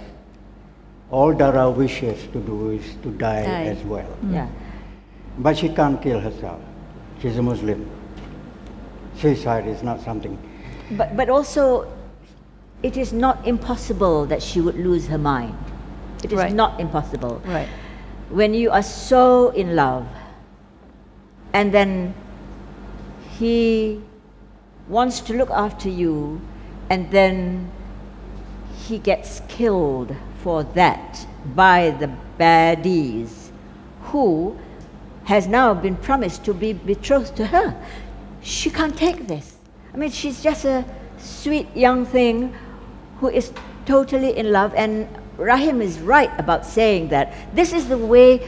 all Dara wishes to do is to die as well. Yeah. But she can't kill herself. She's a Muslim. Suicide is not something. But also, it is not impossible that she would lose her mind. It is Right. not impossible. Right. When you are so in love, and then he wants to look after you, and then he gets killed for that by the baddies who has now been promised to be betrothed to her. She can't take this. I mean, she's just a sweet young thing who is totally in love, and Rahim is right about saying that this is the way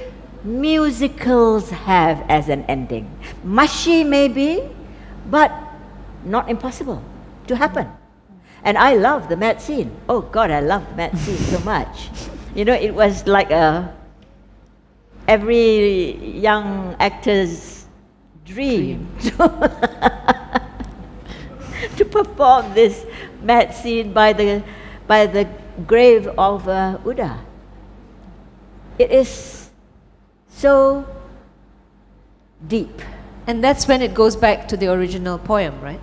musicals have as an ending. Mushy maybe, but not impossible to happen. And I love the mad scene. Oh God, I love the mad scene so much. It was like every young actor's dream. To perform this mad scene by the grave of Uda. It is so deep. And that's when it goes back to the original poem, right?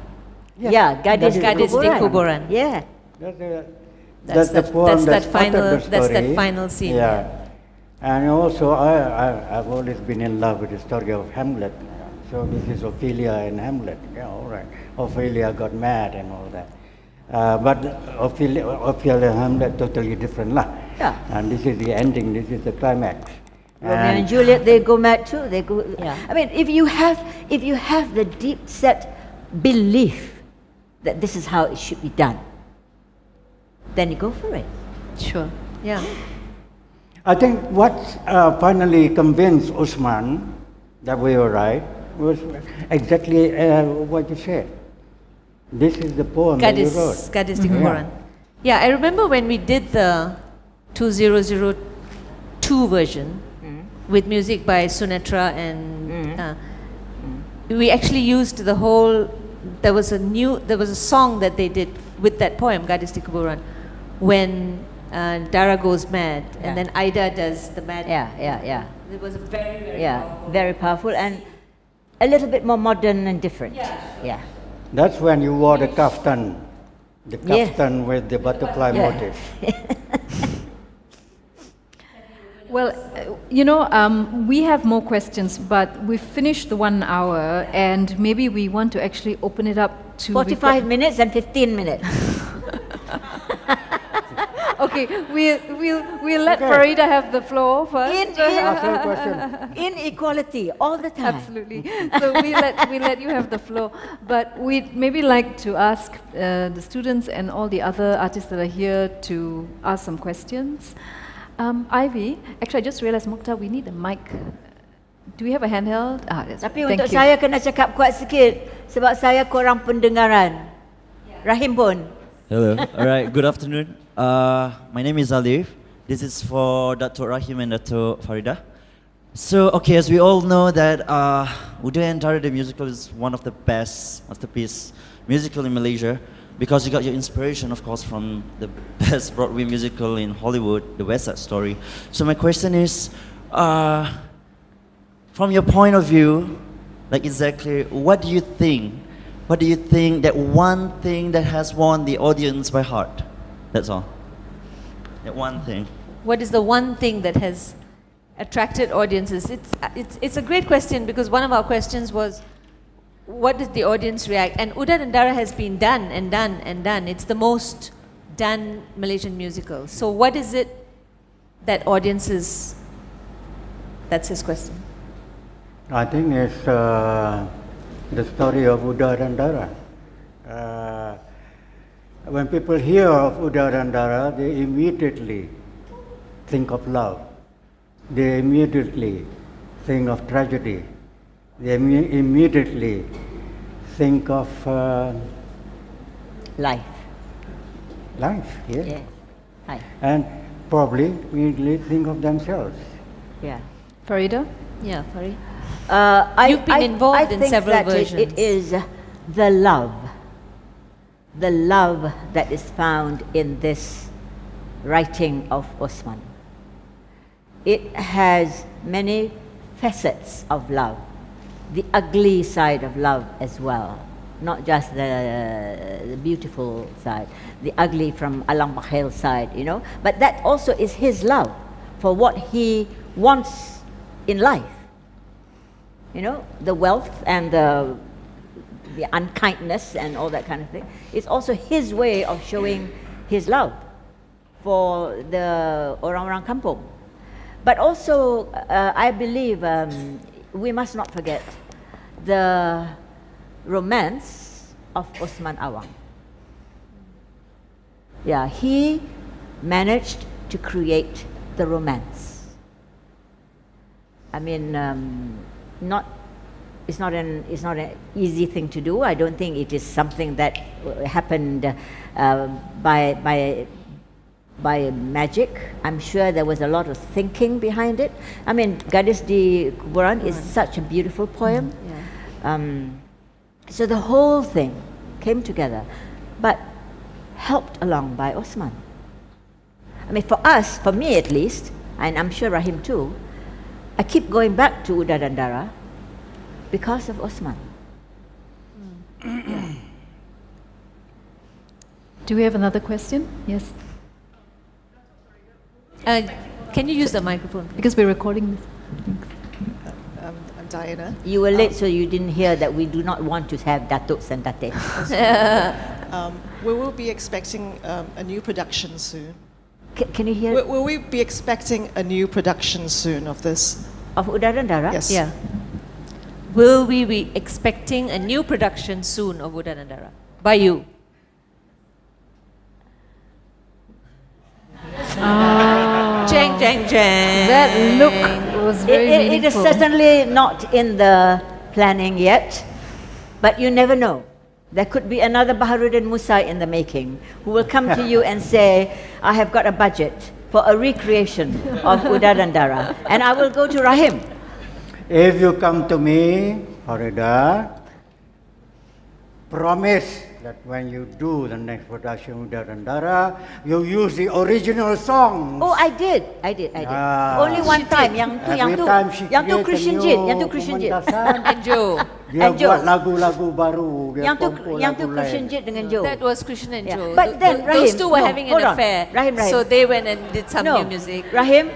Yeah, Gadis di Kuburan. Yeah. That's the poem that's that started the that's that story. final scene. Yeah. And also, I've always been in love with the story of Hamlet. So this is Ophelia and Hamlet. Yeah, all right. Ophelia got mad and all that. But Ophelia and Hamlet totally different lah. Yeah. And this is the ending. This is the climax. Romeo and Juliet, they go mad too. They go. Yeah. I mean, if you have the deep set belief that this is how it should be done, then you go for it. Sure. Yeah. I think what finally convinced Usman that we were right was exactly what you said. This is the poem that you wrote. Gadis di Kuburan. Yeah, I remember when we did the 2002 version with music by Sunetra and we actually used the whole. There was a song that they did with that poem, Gadis di Kuburan, when Dara goes mad, and then Aida does the mad. Yeah. It was a very, very Yeah, powerful. very powerful and a little bit more modern and different. Yeah. Yeah. That's when you wore the kaftan. The kaftan with the butterfly motif. Well, we have more questions, but we've finished the 1 hour, and maybe we want to actually open it up to 45 minutes and 15 minutes. Okay, we'll let Faridah have the floor first. Ask her question. Inequality all the time. Absolutely. So we let you have the floor, but we'd maybe like to ask the students and all the other artists that are here to ask some questions. Ivy, actually I just realised, Mokhtar, we need a mic. Do we have a handheld? Tapi untuk saya kena cakap kuat sikit sebab saya kurang pendengaran. Rahim pun. Hello. All right. Good afternoon. My name is Alif. This is for Datuk Rahim and Datuk Faridah. So, okay, as we all know that Uday and Dara the musical is one of the best masterpiece musical in Malaysia, because you got your inspiration, of course, from the best Broadway musical in Hollywood, The West Side Story. So my question is, from your point of view, like exactly, what do you think? What do you think that one thing that has won the audience by heart? That's all. That one thing. What is the one thing that has attracted audiences? It's a great question, because one of our questions was, what does the audience react? And Udan and Dara has been done and done and done. It's the most done Malaysian musical. So what is it that audiences, that's his question. I think it's the story of Uda and Dara. When people hear of Uda and Dara, they immediately think of love. They immediately think of tragedy. They immediately think of Life. Life, yes. Yeah. Hi. And probably immediately think of themselves. Yeah. Faridah? Yeah, Farid. You've been involved in several versions. It is the love that is found in this writing of Osman. It has many facets of love, the ugly side of love as well, not just the beautiful side, the ugly from Alang Makhel side, but that also is his love for what he wants in life. The wealth and the unkindness and all that kind of thing. It's also his way of showing his love for the orang-orang kampung. But also, I believe we must not forget the romance of Osman Awang. Yeah, he managed to create the romance. I mean, it's not an easy thing to do. I don't think it is something that happened by magic. I'm sure there was a lot of thinking behind it. I mean, Gadis di Kuburan is such a beautiful poem. So the whole thing came together, but helped along by Osman. I mean, for us, for me at least, and I'm sure Rahim too, I keep going back to Uda dan Dara because of Osman. Do we have another question? Yes. Can you use the microphone? Because we're recording this. I'm Diana. You were late, so you didn't hear that we do not want to have Datuks and Dates. We will be expecting a new production soon. Can you hear? Will we be expecting a new production soon of this? Of Uda dan Dara? Yes. Yeah. Will we be expecting a new production soon of Uda dan Dara? By you? Jang, jang, jang. That look was very It is meaningful. certainly not in the planning yet, but you never know. There could be another Baharuddin Musa in the making who will come to you and say, I have got a budget for a recreation of Uda dan Dara, and I will go to Rahim. If you come to me, Faridah, promise that when you do the next production with Dara, you use the original songs. Oh, I did. Ah. Only one time. Every time she yang tu create a Krishen new Jit, yang tu Krishen Jit. pementasan, And Joe. dia And Joe. buat lagu-lagu baru. Dia Yang tu kompos yang tu lagu Krishen lain. Jit dengan Joe. That was Krishen and Yeah. Joe. But then, those Rahim, two were no, having hold an on. affair. Rahim. So they went and did some No, new music. Rahim,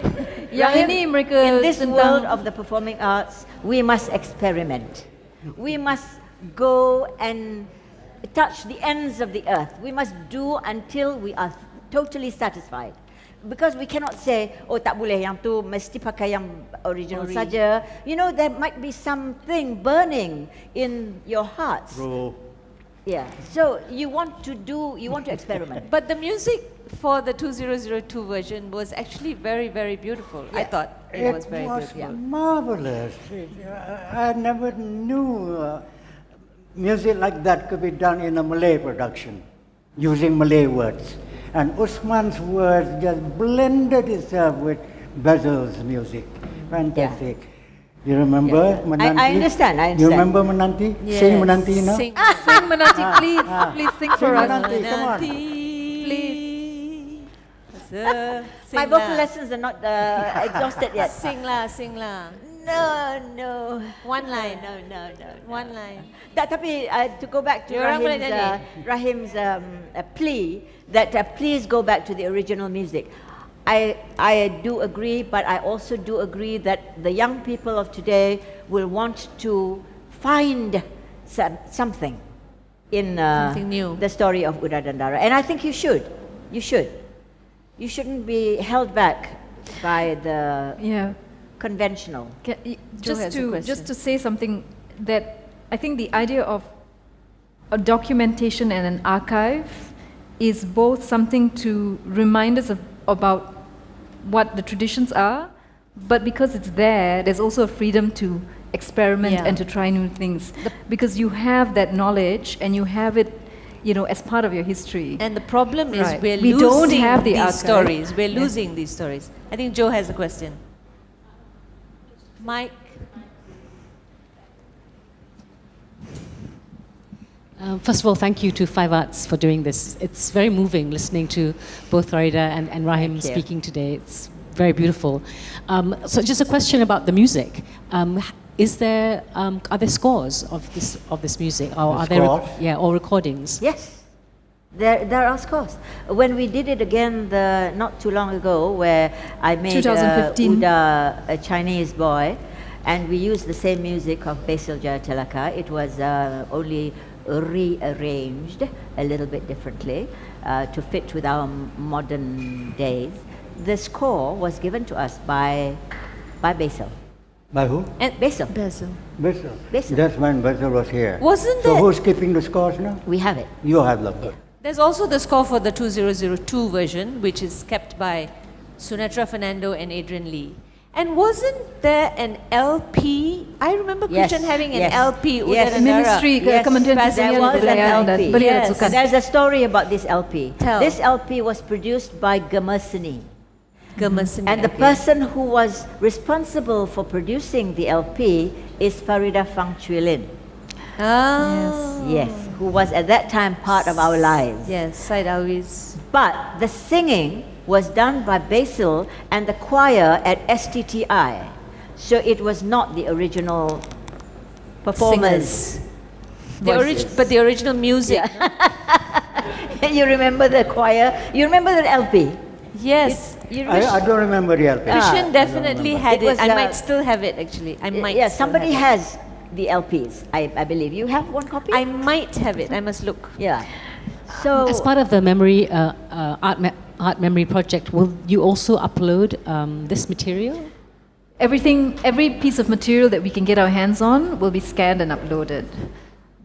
Yang Rahim, ini mereka in this tentang- world of the performing arts, we must experiment. We must go and touch the ends of the earth. We must do until we are totally satisfied. Because we cannot say, oh tak boleh, yang tu mesti pakai yang original saja. You know, there might be something burning in your hearts. Bro, Yeah. So you want to experiment. But the music for the 2002 version was actually very, very beautiful. I thought it was very beautiful. marvelous. I never knew music like that could be done in a Malay production, using Malay words. And Usman's words just blended itself with Basil's music. Fantastic. You remember Menanti? I understand. You remember Menanti? Yes. Sing Menanti, you know? Sing. Sing Menanti, please. Please sing for Sing us. Menanti, come on. Please. My vocal lessons are not exhausted yet. Sing lah. No. One line. No. One line. Tapi to go back to Diorang boleh nyanyi. Rahim's plea that please go back to the original music. I do agree, but I also do agree that the young people of today will want to find something in Something new. the story of Uda dan Dara. And I think you should. You shouldn't be held back by the Yeah. conventional. Joe has a question. Just to say something that I think the idea of a documentation and an archive is both something to remind us about what the traditions are, but because it's there, there's also a freedom to experiment Yeah. and to try new things. Because you have that knowledge and you have it, as part of your history. And the problem is Right. we're We don't losing have the these archive. stories. We're Yeah. losing these stories. I think Joe has a question. Mike. First of all, thank you to Five Arts for doing this. It's very moving listening to both Faridah and Rahim Thank you. speaking today. It's very beautiful. So just a question about the music. Are there scores of this music, or The are there scores? or recordings? Yes, there are scores. When we did it again not too long ago, where I made 2015. Uda a Chinese boy, and we used the same music of Basil Jayatelaka. It was only rearranged a little bit differently to fit with our modern days. The score was given to us by Basil. By who? And Basil. Basil. Basil. Basil. That's when Basil was here. Wasn't So there- who's keeping the scores now? We have it. You have them. Good. There's also the score for the 2002 version, which is kept by Sunetra Fernando and Adrian Lee. And wasn't there an LP? I remember Yes, Krishen having an yes, LP. Uda yes. dan Dara. Ministry Yes, Kementerian there Kesenian was an Kebudayaan dan LP. Belia dan Yes. Sukan. There's a story about this LP. Tell. This LP was produced by Gemerseni. Gemerseni, And the okay. person who was responsible for producing the LP is Faridah Fangchuilin. Ah. Yes, who was at that time part of our lives. Yes, Said Alwi's. But the singing was done by Basil and the choir at STTI. So it was not the original performers. voices. But the original music. You remember the choir? You remember the LP? Yes. I don't remember the LP. Krishen definitely had It was, it. I might still have it actually. I might. Yeah, still somebody have has the LPs, I believe. You have one copy? it. I might have it. I must look. Yeah. So, As part of the art memory project, will you also upload this material? Every piece of material that we can get our hands on will be scanned and uploaded.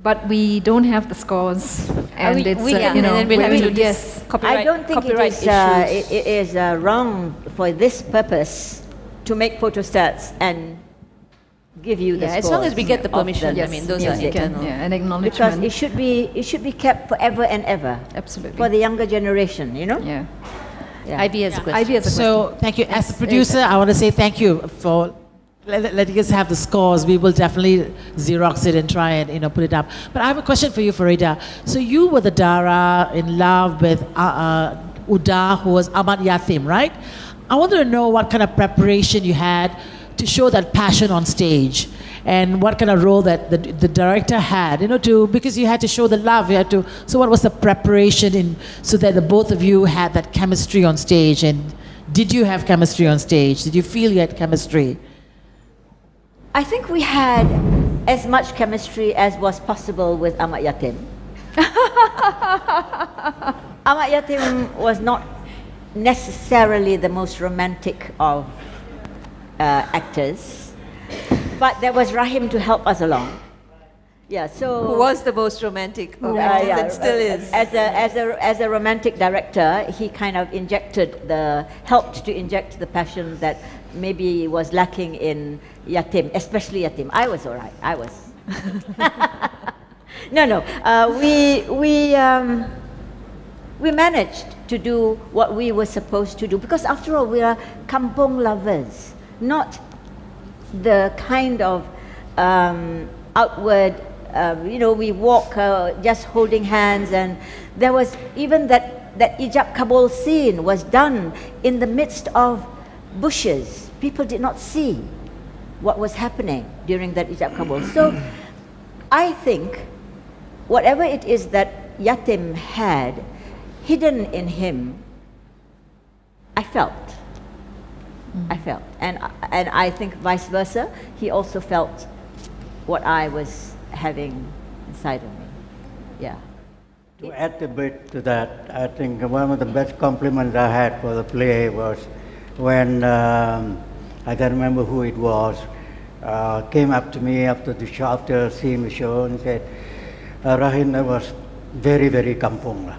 But we don't have the scores, and we- it's we can- and then we'll have to yes. copyright. I don't think copyright issues. it is wrong for this purpose to make photostats and give you the Yeah, as scores long as we get the of permission. I mean, those are music. internal. Yeah, an Because acknowledgement. it should be kept forever and ever Absolutely. for the younger generation, you know? Yeah. Yeah. Ivy has a question. Ivy has a question. So, thank you. As a producer, I want to say thank you for letting us have the scores. We will definitely Xerox it and try and put it up. But I have a question for you, Faridah. So you were the Dara in love with Uda, who was Ahmad Yatim, right? I wanted to know what kind of preparation you had to show that passion on stage, and what kind of role that the director had, because you had to show the love. So what was the preparation so that the both of you had that chemistry on stage? And did you have chemistry on stage? Did you feel you had chemistry? I think we had as much chemistry as was possible with Ahmad Yatim. Ahmad Yatim was not necessarily the most romantic of actors, but there was Rahim to help us along. Yeah, so Who was the most romantic of actors and still is. As a romantic director, he kind of helped to inject the passion that maybe was lacking in Yatim, especially Yatim. I was all right. I was. No. We managed to do what we were supposed to do, because after all, we are kampong lovers, not the kind of outward, we walk just holding hands, and there was even that ijab kabul scene was done in the midst of bushes. People did not see what was happening during that ijab kabul. So I think whatever it is that Yatim had hidden in him, I felt. And I think vice versa, he also felt what I was having inside of me. Yeah. To add a bit to that, I think one of the best compliments I had for the play was when, I can't remember who it was, came up to me after the show, after seeing the show, and said, Rahim, that was very, very kampong.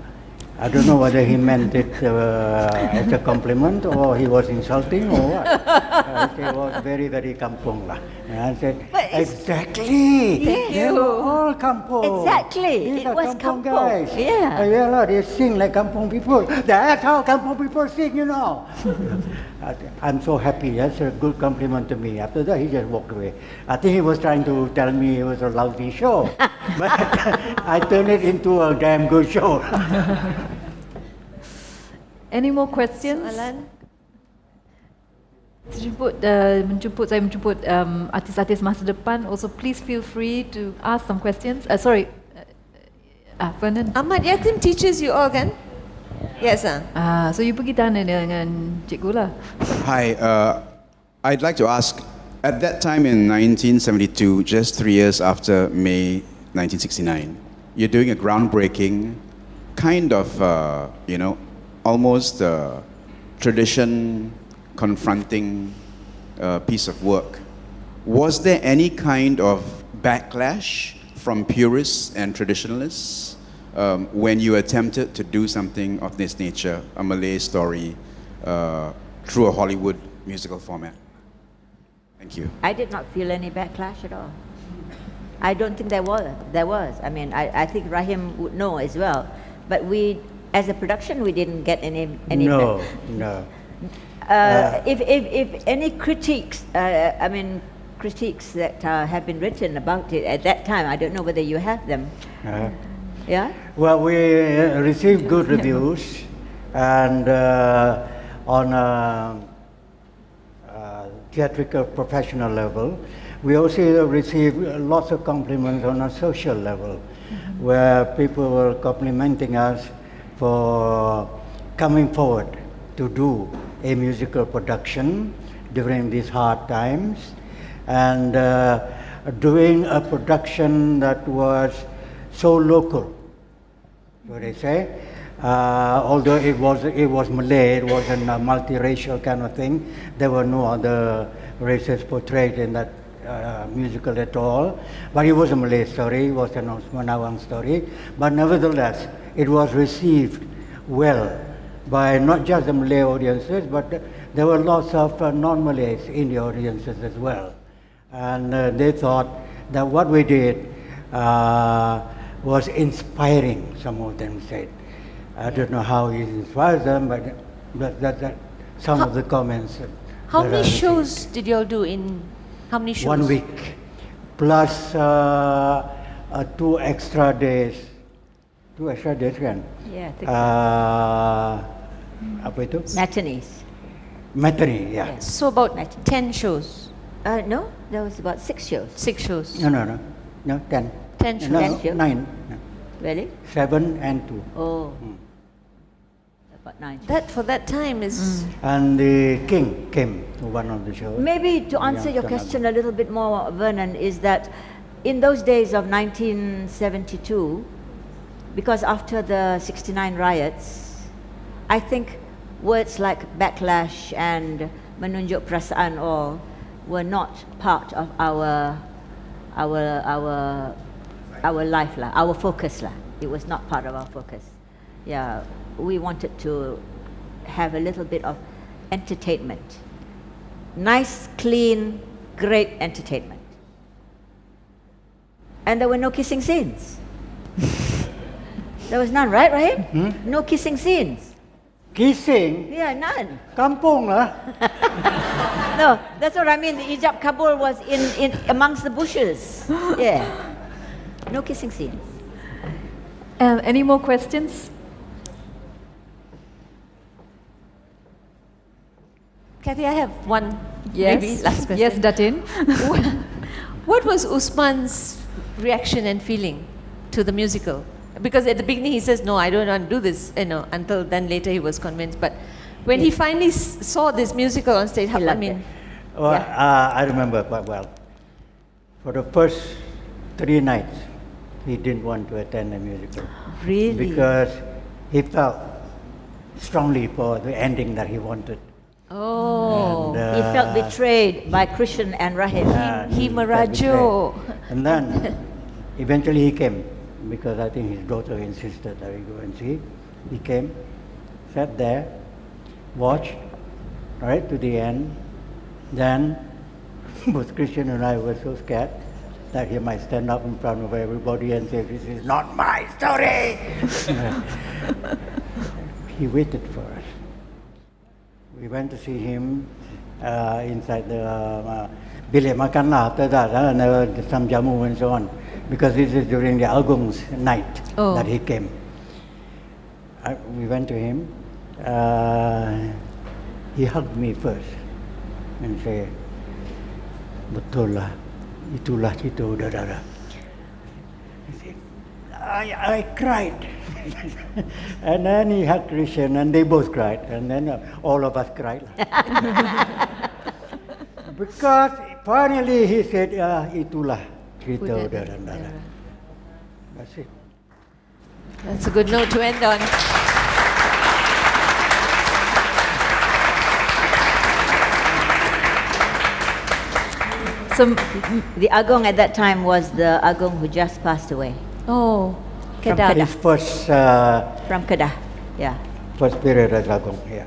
I don't know whether he meant it as a compliment or he was insulting or what. It was very, very kampong. And I said, exactly. Thank They you. were all kampong. Exactly. These It are was kampong kampong. guys. Yeah. Yeah, they sing like kampong people. That's how kampong people sing, I'm so happy. That's a good compliment to me. After that, he just walked away. I think he was trying to tell me it was a lousy show. But I turned it into a damn good show. Any more questions? Alan? Saya menjemput artis-artis masa depan. Also, please feel free to ask some questions. Vernon. Ahmad Yatim teaches you all, kan? Yes, So you pergi tanya dengan cikgu lah. Hi, I'd like to ask, at that time in 1972, just 3 years after May 1969, you're doing a groundbreaking kind of, almost tradition confronting piece of work. Was there any kind of backlash from purists and traditionalists when you attempted to do something of this nature, a Malay story, through a Hollywood musical format? Thank you. I did not feel any backlash at all. I don't think there was. I mean, I think Rahim would know as well. But we, as a production, we didn't get any. No. If any critiques, critiques that have been written about it at that time, I don't know whether you have them. Yeah? Well, we received good reviews, and on a theatrical professional level. We also received lots of compliments on a social level, where people were complimenting us for coming forward to do a musical production during these hard times, and doing a production that was so local. So they say, although it was Malay, it wasn't a multiracial kind of thing. There were no other races portrayed in that musical at all. But it was a Malay story, it was an Osman Awang story. But nevertheless, it was received well by not just the Malay audiences, but there were lots of non-Malays in the audiences as well. And they thought that what we did was inspiring, some of them said. I don't know how it inspires them, but that some of the comments. How many shows did you all do in How many shows? 1 week. Plus 2 extra days. 2 extra days kan? Yeah, I think Apa itu? Matinees. Matinee, yeah. So about Match. 10 shows. No, there was about 6 shows. 6 shows. No, 10. 10 shows. No, 10 shows. 9. No. Really? 7 and 2. Oh. About 9. That for that time is And the king came to one of the shows. Maybe to answer your question a little bit more, Vernon, is that in those days of 1972, because after the 69 riots, I think words like backlash and menunjuk perasaan all were not part of our life lah, our focus lah. It was not part of our focus. Yeah, we wanted to have a little bit of entertainment. Nice, clean, great entertainment. And there were no kissing scenes. There was none, right, Rahim? No kissing scenes. Kissing? Yeah, none. Kampung lah. No, that's what I mean. The ijab kabul was in amongst the bushes. Yeah. No kissing scenes. Any more questions? Kathy, I have one Yes. maybe last question. Yes, Datin. What was Usman's reaction and feeling to the musical? Because at the beginning he says, no, I don't want to do this, until then later he was convinced. But when he finally saw this musical on stage, He loved it. Well, I remember quite well. For the first 3 nights, he didn't want to attend the musical. Really? Because he felt strongly for the ending that he wanted. Oh, And, He felt betrayed by Krishen and Rahim. he felt merajo. betrayed. And then, eventually he came, because I think his daughter insisted that he go and see. He came, sat there, watched right to the end. Then, both Krishen and I were so scared that he might stand up in front of everybody and say, "This is not my story." He waited for us. We went to see him inside the bilik makan lah after that, and there were some jamu and so on, because this is during the Agung's night that he came. We went to him. He hugged me first and said, "Betul lah, itulah cita udara." I cried. And then he hugged Krishen, and they both cried, and then all of us cried. Because finally he said, itulah cerita udara. That's it. That's a good note to end on. So, The Agung at that time was the Agung who just passed away Oh, His Kedah. first, from Kedah. Yeah. first period as Agong, yeah.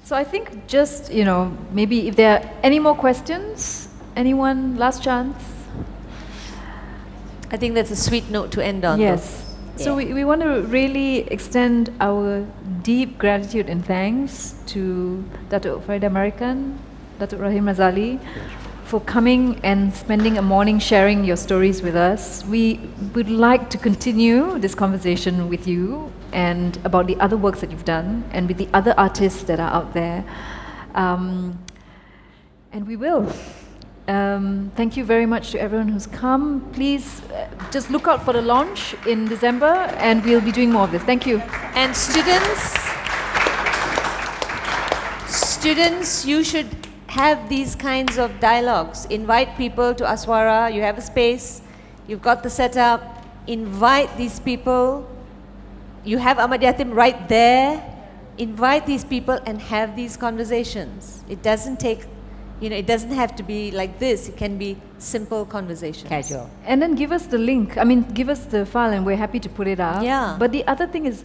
so I think just, maybe if there are any more questions, anyone, last chance? I think that's a sweet note to end on. though. Yes. So Yeah. we want to really extend our deep gratitude and thanks to Datuk Faridah Merican, Datuk Rahim Razali, for coming and spending a morning sharing your stories with us. We would like to continue this conversation with you and about the other works that you've done and with the other artists that are out there. And we will. Thank you very much to everyone who's come. Please just look out for the launch in December, and we'll be doing more of this. Thank you. And students, you should have these kinds of dialogues. Invite people to Aswara. You have a space. You've got the setup. Invite these people. You have Ahmad Yatim right there. Invite these people and have these conversations. It doesn't take, it doesn't have to be like this. It can be simple conversations. Casual. And then give us the link. Give us the file, and we're happy to put it up. Yeah. But the other thing is,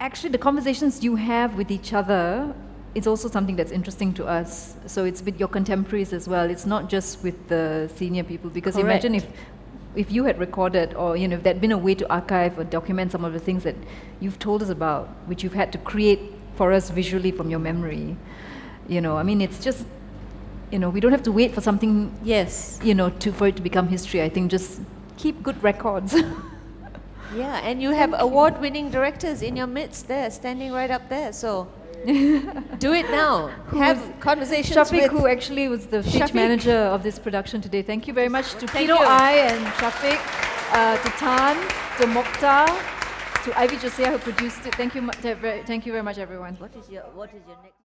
actually, the conversations you have with each other is also something that's interesting to us. So it's with your contemporaries as well. It's not just with the senior people. Because Correct. imagine if you had recorded, or if there'd been a way to archive or document some of the things that you've told us about, which you've had to create for us visually from your memory. It's just we don't have to wait for something, Yes. for it to become history. I think just keep good records. Yeah, and you have award-winning directors in your midst there, standing right up there. So do it now. Have conversations Syafiq, with who actually was the stage Syafiq. manager of this production today. Thank you very much to Thank Kino-i and Syafiq, to Tan, to Mokhtar, to Ivy Josiah who produced it. Thank you very much, everyone. What is your next?